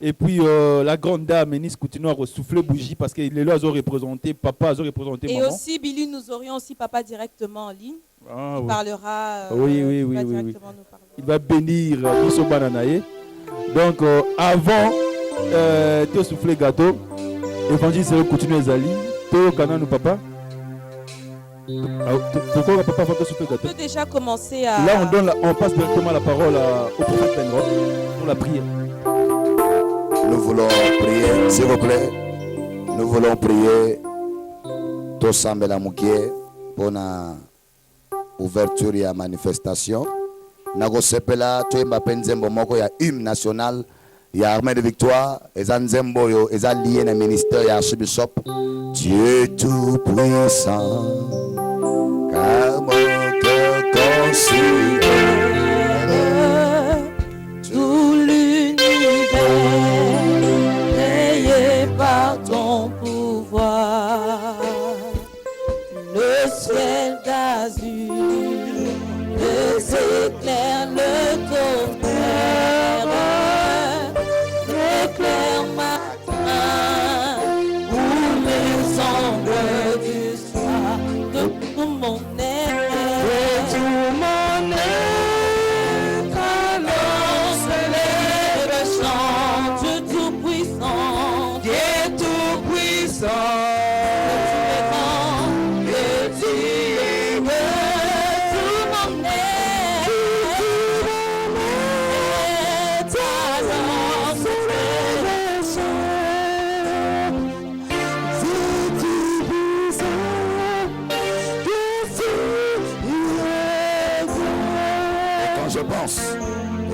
Et puis, la grande dame Enis Koutino a soufflé bougie parce qu'il est là, ils ont représenté, papa, ils ont représenté Et maman. aussi, Billy, nous aurions aussi papa directement en ligne. Ah, Il oui. parlera. Oui. Il va bénir Biso Bananaye. Donc, avant de souffler gâteau, évangile c'est le continue Ezali. Théo Kanan ou papa. Pourquoi papa va souffler gâteau? On peut déjà commencer à. Là, on passe directement la parole au prophète Ben Rock pour la prière. Nous voulons prier, s'il vous plaît. Nous voulons prier. Tosambela Mukie pour la ouverture et la manifestation. Nago sepela toyemba penzembo moko ya hymne national ya armée de victoire eza nzembo yo eza lié na ministère ya archbishop. Dieu tout puissant car mon cœur considère tout l'univers rayé par ton pouvoir, le ciel d'azur, les éclairs, le tonnerre, l'éclair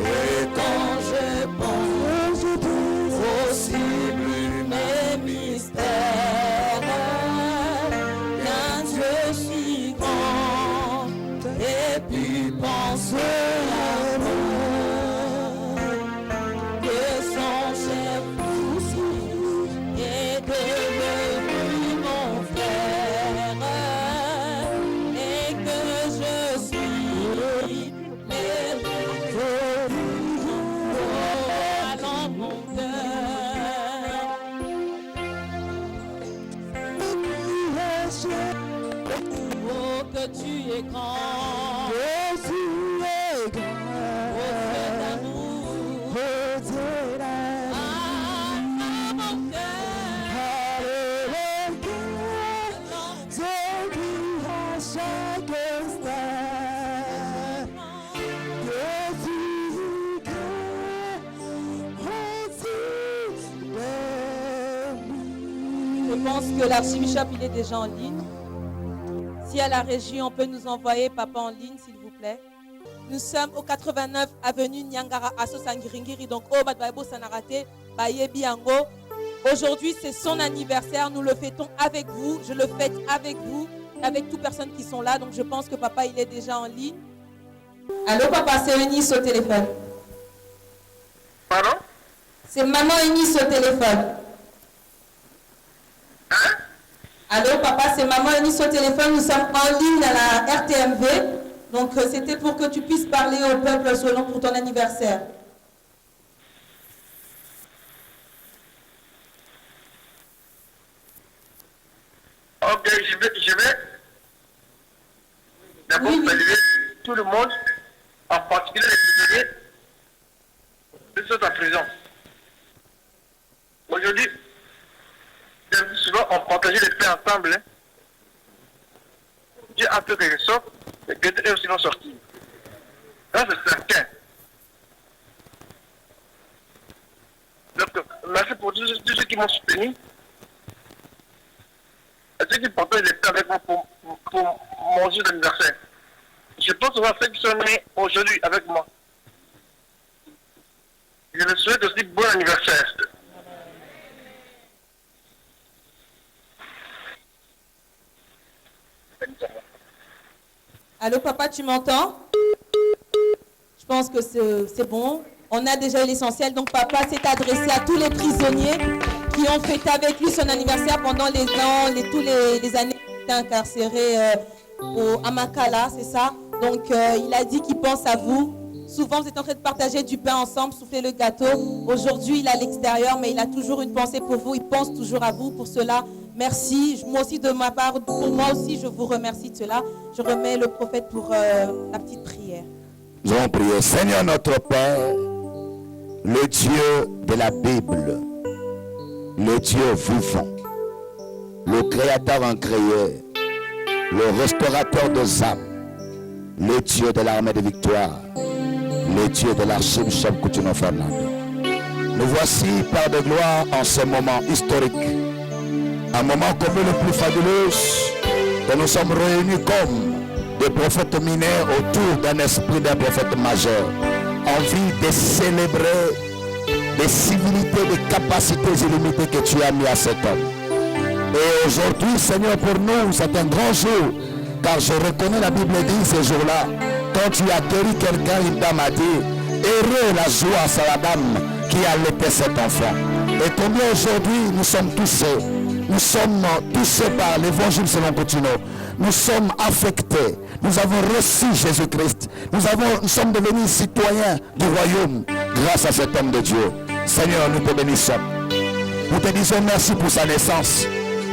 Et quand je pense aux sublimes mystères, qu'un Dieu si grand, et puis pense à moi, que son chef aussi est devenu mon frère, et que je suis dans mon cœur. Oh, que tu es grand, que tu es grand, oh Dieu d'amour, oh Dieu d'amour, ah, mon cœur, Dieu qui à chaque instant, que tu Je pense que l'archibishop, il est déjà en ligne. Si à la régie, on peut nous envoyer papa en ligne, s'il vous plaît. Nous sommes au 89 avenue Nyangara, à Sosangiringiri. Donc, au Badbaïbo Sanarate, Bayebi Ango. Aujourd'hui, c'est son anniversaire. Nous le fêtons avec vous. Je le fête avec vous, avec toutes personnes qui sont là. Donc, je pense que papa, il est déjà en ligne. Allô, papa, c'est Eunice au téléphone. Pardon? C'est maman Eunice au téléphone. Hein? Allô, papa, c'est maman Eunice au téléphone. Nous sommes en ligne à la RTMV. Donc, c'était pour que tu puisses parler au peuple selon pour ton anniversaire. Ok, je vais d'abord saluer tout le monde, en particulier les prisonniers de cette prison. Aujourd'hui, souvent on partageait les paix ensemble. Hein. Dieu a fait quelque chose, et que eux aussi vont sortir. Là, c'est certain. Donc, merci pour tous ceux qui m'ont soutenu. Et ceux qui partagent les paix avec moi pour mon jour d'anniversaire. Je pense voir ceux qui sont nés aujourd'hui avec moi. Je leur souhaite aussi bon anniversaire. Allô, papa, tu m'entends? Je pense que c'est bon. On a déjà eu l'essentiel. Donc, papa s'est adressé à tous les prisonniers qui ont fêté avec lui son anniversaire pendant les ans, tous les années qu'il était incarcéré à Makala, c'est ça? Donc, il a dit qu'il pense à vous. Souvent, vous êtes en train de partager du pain ensemble, souffler le gâteau. Aujourd'hui, il est à l'extérieur, mais il a toujours une pensée pour vous. Il pense toujours à vous. Pour cela, merci. Moi aussi, de ma part, pour moi aussi, je vous remercie de cela. Je remets le prophète pour la petite prière. Nous allons prier. Seigneur notre Père, le Dieu de la Bible, le Dieu vivant, le Créateur incréé, le restaurateur des âmes, le Dieu de l'armée de victoire, le Dieu de l'archibishop Coutinho Fernando. Nous voici, Père de gloire, en ce moment historique, un moment commun le plus fabuleux, que nous sommes réunis comme des prophètes mineurs autour d'un esprit d'un prophète majeur, envie de célébrer des civilités, des capacités illimitées que tu as mis à cet homme. Et aujourd'hui, Seigneur, pour nous, c'est un grand jour, car je reconnais, la Bible dit ce jour-là, quand tu as guéri quelqu'un, une dame a dit, heureux la joie, c'est la dame qui a allaité cet enfant. Et combien aujourd'hui nous sommes touchés par l'évangile selon Coutinho. Nous sommes affectés. Nous avons reçu Jésus-Christ. Nous sommes devenus citoyens du royaume grâce à cet homme de Dieu. Seigneur, nous te bénissons. Nous te disons merci pour sa naissance,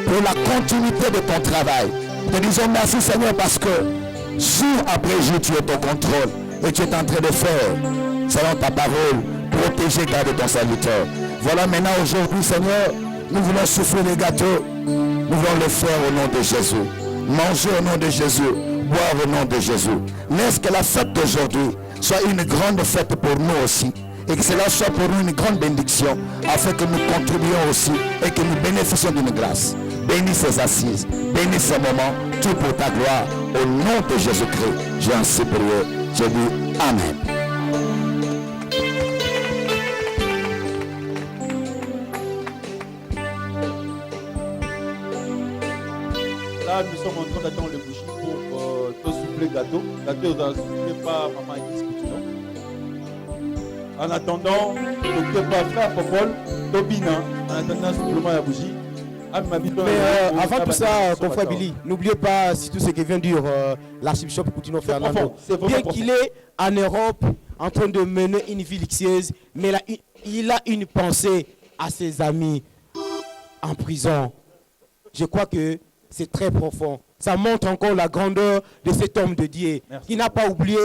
pour la continuité de ton travail. Nous te disons merci, Seigneur, parce que jour après jour, tu es au contrôle et tu es en train de faire, selon ta parole, protéger, garder ton serviteur. Voilà maintenant, aujourd'hui, Seigneur, nous voulons souffler les gâteaux. Nous voulons le faire au nom de Jésus. Manger au nom de Jésus. Boire au nom de Jésus. Laisse que la fête d'aujourd'hui soit une grande fête pour nous aussi. Et que cela soit pour nous une grande bénédiction. Afin que nous contribuions aussi et que nous bénéficions d'une grâce. Bénis ces assises. Bénis ces moments. Tout pour ta gloire. Au nom de Jésus-Christ. J'ai ainsi prié. Je dis Amen. Là, nous sommes en train d'attendre le bougie pour te souffler gâteau. Gâteau est soufflé par Maman Enis Coutinho. En attendant, docteur pas frère Popol, Tobina, en attendant soufflement la bougie. Mais avant tout ça, confrère Billy, n'oubliez pas tout ce que vient dire l'archibishop Coutinho Fernando. Bien qu'il est en Europe en train de mener une vie luxueuse, mais il a une pensée à ses amis en prison. Je crois que c'est très profond. Ça montre encore la grandeur de cet homme de Dieu. Merci. Qui n'a pas oublié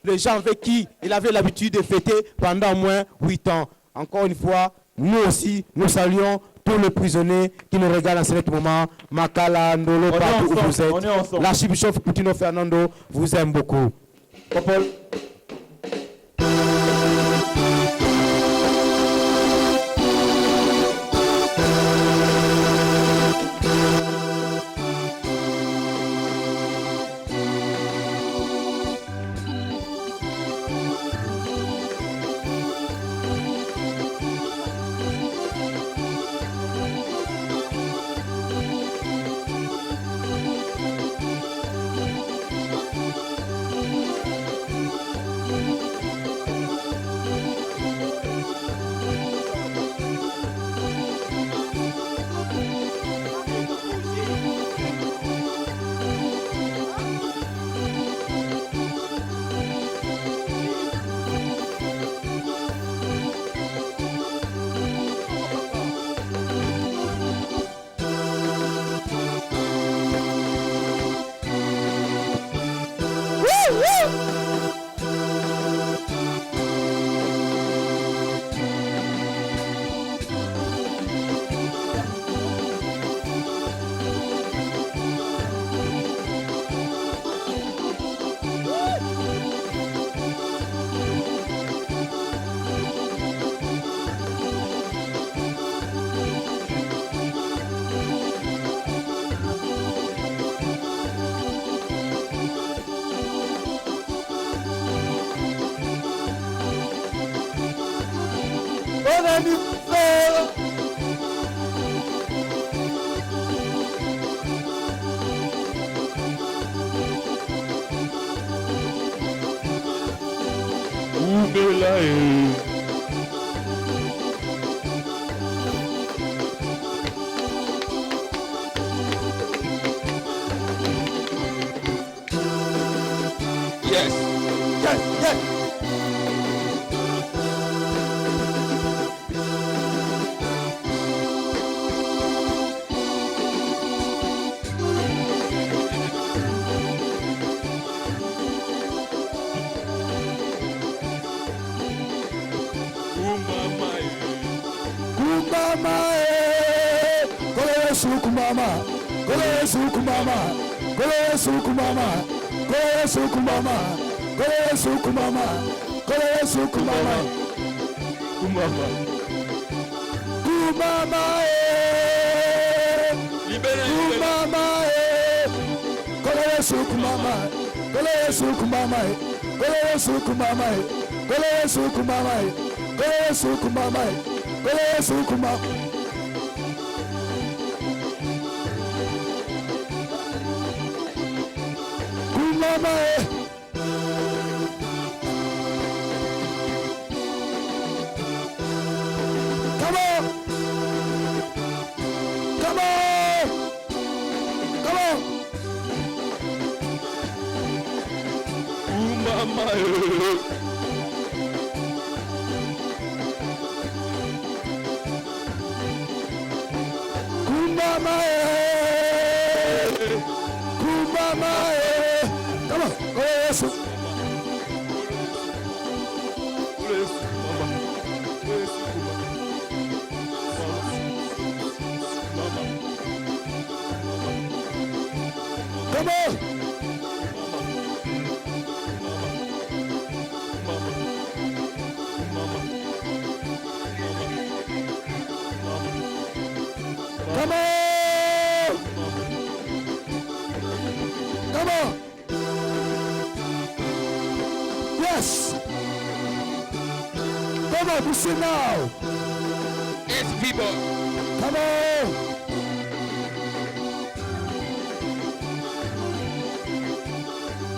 les gens avec qui il avait l'habitude de fêter pendant au moins 8 ans. Encore une fois, nous aussi, nous saluons tous les prisonniers qui nous regardent en ce moment. Makala, Ndolo, partout où vous êtes. L'archibishop Coutinho Fernando vous aime beaucoup. Popol.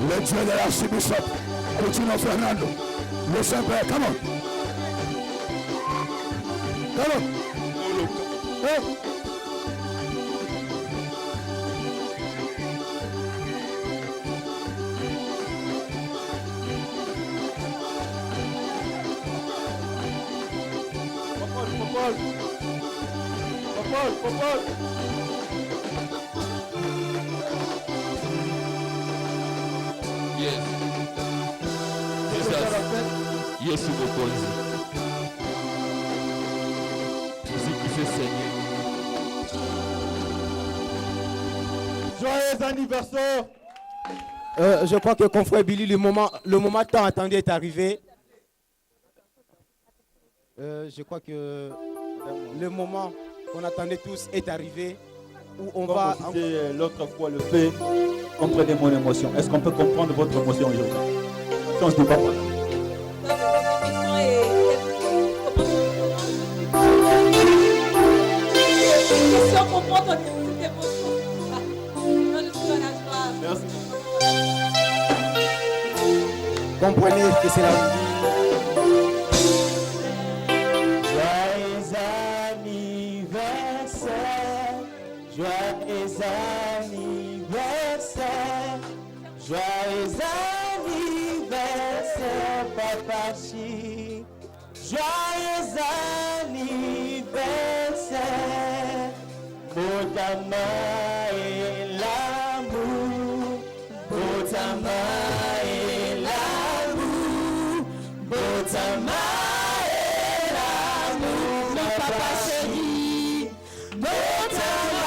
le Dieu de l'archibishop Coutinho Fernando, le Saint-Père, come on. Come on. Oh. Popol. Yes. Yesu Mokonzi. Jésus-Christ Seigneur. Joyeux anniversaire. Je crois que confrère Billy, le moment tant attendu est arrivé. Je crois que le moment qu'on attendait tous est arrivé, où on va... L'autre fois le fait, comprenez mon émotion. Est-ce qu'on peut comprendre votre émotion aujourd'hui? Chance de papa. Merci. Comprenez que c'est la vie. Joyeux anniversaire, joyeux anniversaire, Papa Chi. Joyeux anniversaire, Botama et l'amour, Botama et l'amour, Botama et l'amour, Papa chéri, Botama.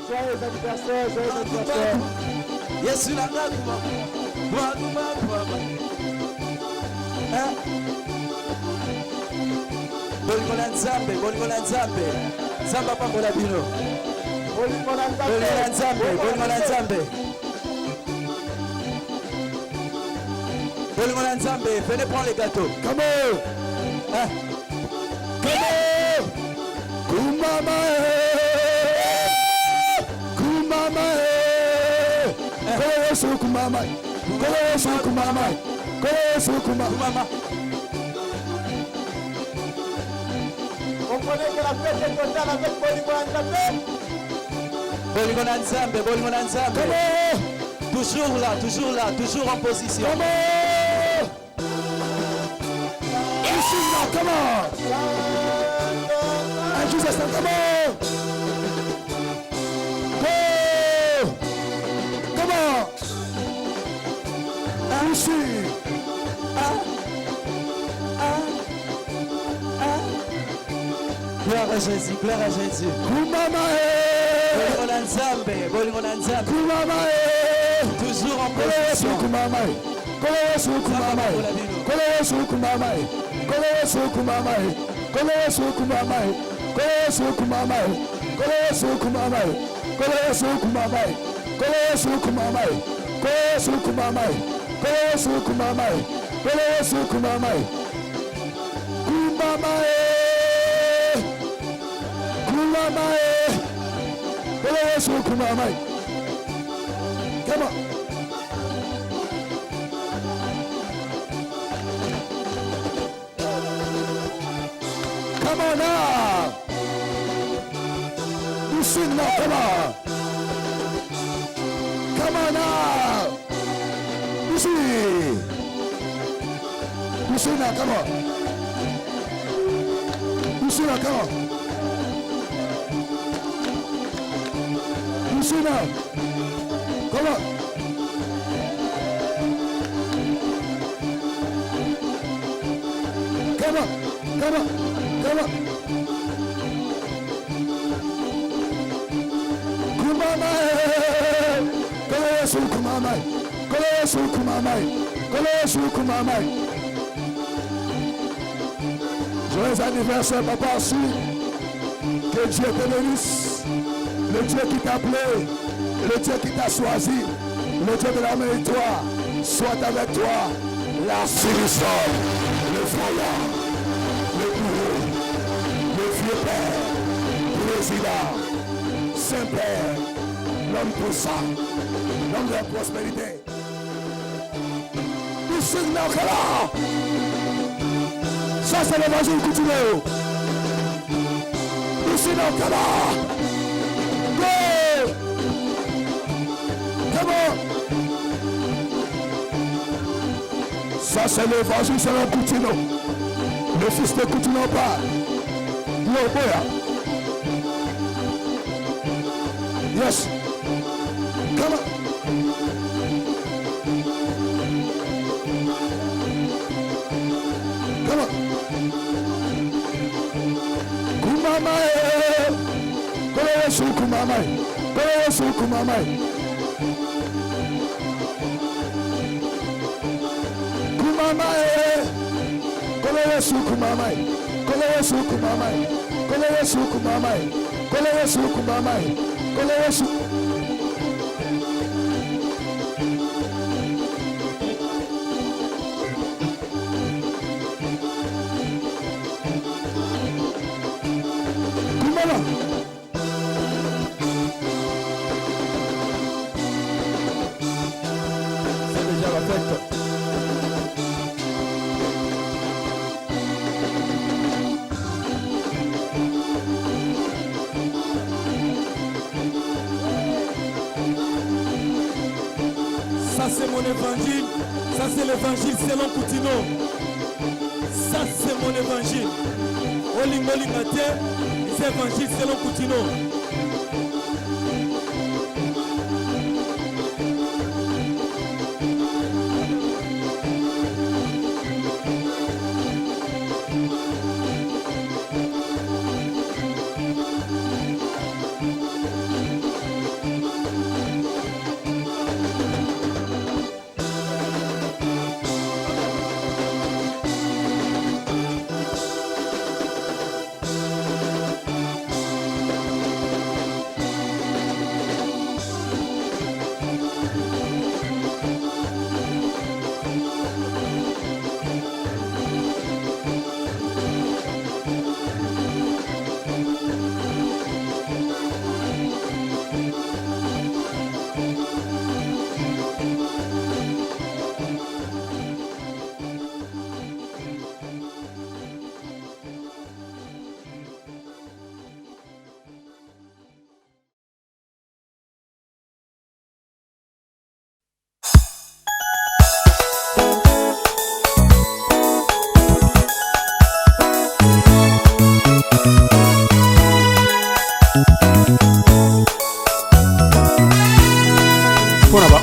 Joyeux anniversaire, joyeux anniversaire. Yesu la ngakuma. Bolingola Nzambe, bolingola Nzambe. Nzambe apambola bino. Bolingola Nzambe, bolingola Nzambe. Bolingola Nzambe, venez prendre les gâteaux. Come on. Come on. Kumama. Kumama. Kolesu kumama. Kolesu kumama. Kolesu kumama. Comprenez que la fête est totale avec Bolingola Nzambe. Bolingola Nzambe, Bolingola Nzambe. Toujours là, toujours en position. Ici, now, come on. And Jesus, now, come on. Go. Come on. And ici. Gloire à Jésus, gloire à Jésus. Bolingola Nzambe, Bolingola Nzambe. Toujours en position. Kolesu kumama. Kolesu kumama. Kolesu kumama. Kolesu kumama. Kolesu kumama. Kolesu kumama. Kolesu kumama. Kolesu kumama. Kolesu kumama. Kolesu kumama. Kolesu kumama. Kumama. Kumama. Kolesu kumama. Come on. Come on now. You sing now, come on. Come on now. You sing. You sing now, come on. You sing now, come on. Maintenant, comment? Comment? Kumamai. Joyeux anniversaire, papa, aussi. Que Dieu te bénisse. Le Dieu qui t'a appelé, le Dieu qui t'a choisi, le Dieu de la méritoire, soit avec toi. La solution, le voyant, le bourreau, le vieux père, président, Saint-Père, l'homme puissant, l'homme de la prospérité. Nous signons que là, ça c'est l'évangile continué. Nous signons que là, go! Comment? Ça c'est l'évangile, c'est le Coutinho. Le fils de Coutinho parle. Yes. Come on. Come on. Kumamai. Kolesu kumamai. Kolesu kumamai. Kumamai. Kolesu kumamai. Kolesu kumamai. Kolesu kumamai. Kolesu kumamai. Kolesu. Kumala. C'est déjà la fête. Ça c'est mon évangile, ça c'est l'évangile selon Coutinho. Ça c'est mon évangile. Olingolingate, c'est l'évangile selon Coutinho.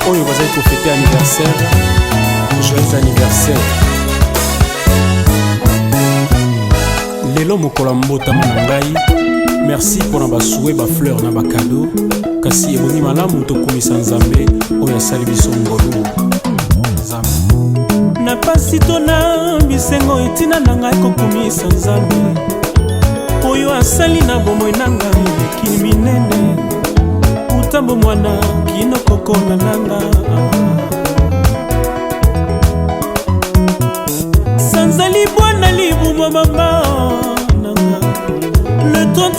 Oyo bazali kofete anniversaire, joyeux anniversaire. Lelo mokola mbotama na ngai, merci mpona basouwe bafleur na bakado, kasi ebongi malamu tokumisa nzambe oyo asali biso ngolu. Nzambe na pasi tona bisengo etina na ngai kokumisa nzambe oyo asali na bomoi na ngai ekili minene. Utambo mwana kino kokona nanga sanzali bwana libu mama nanga le 30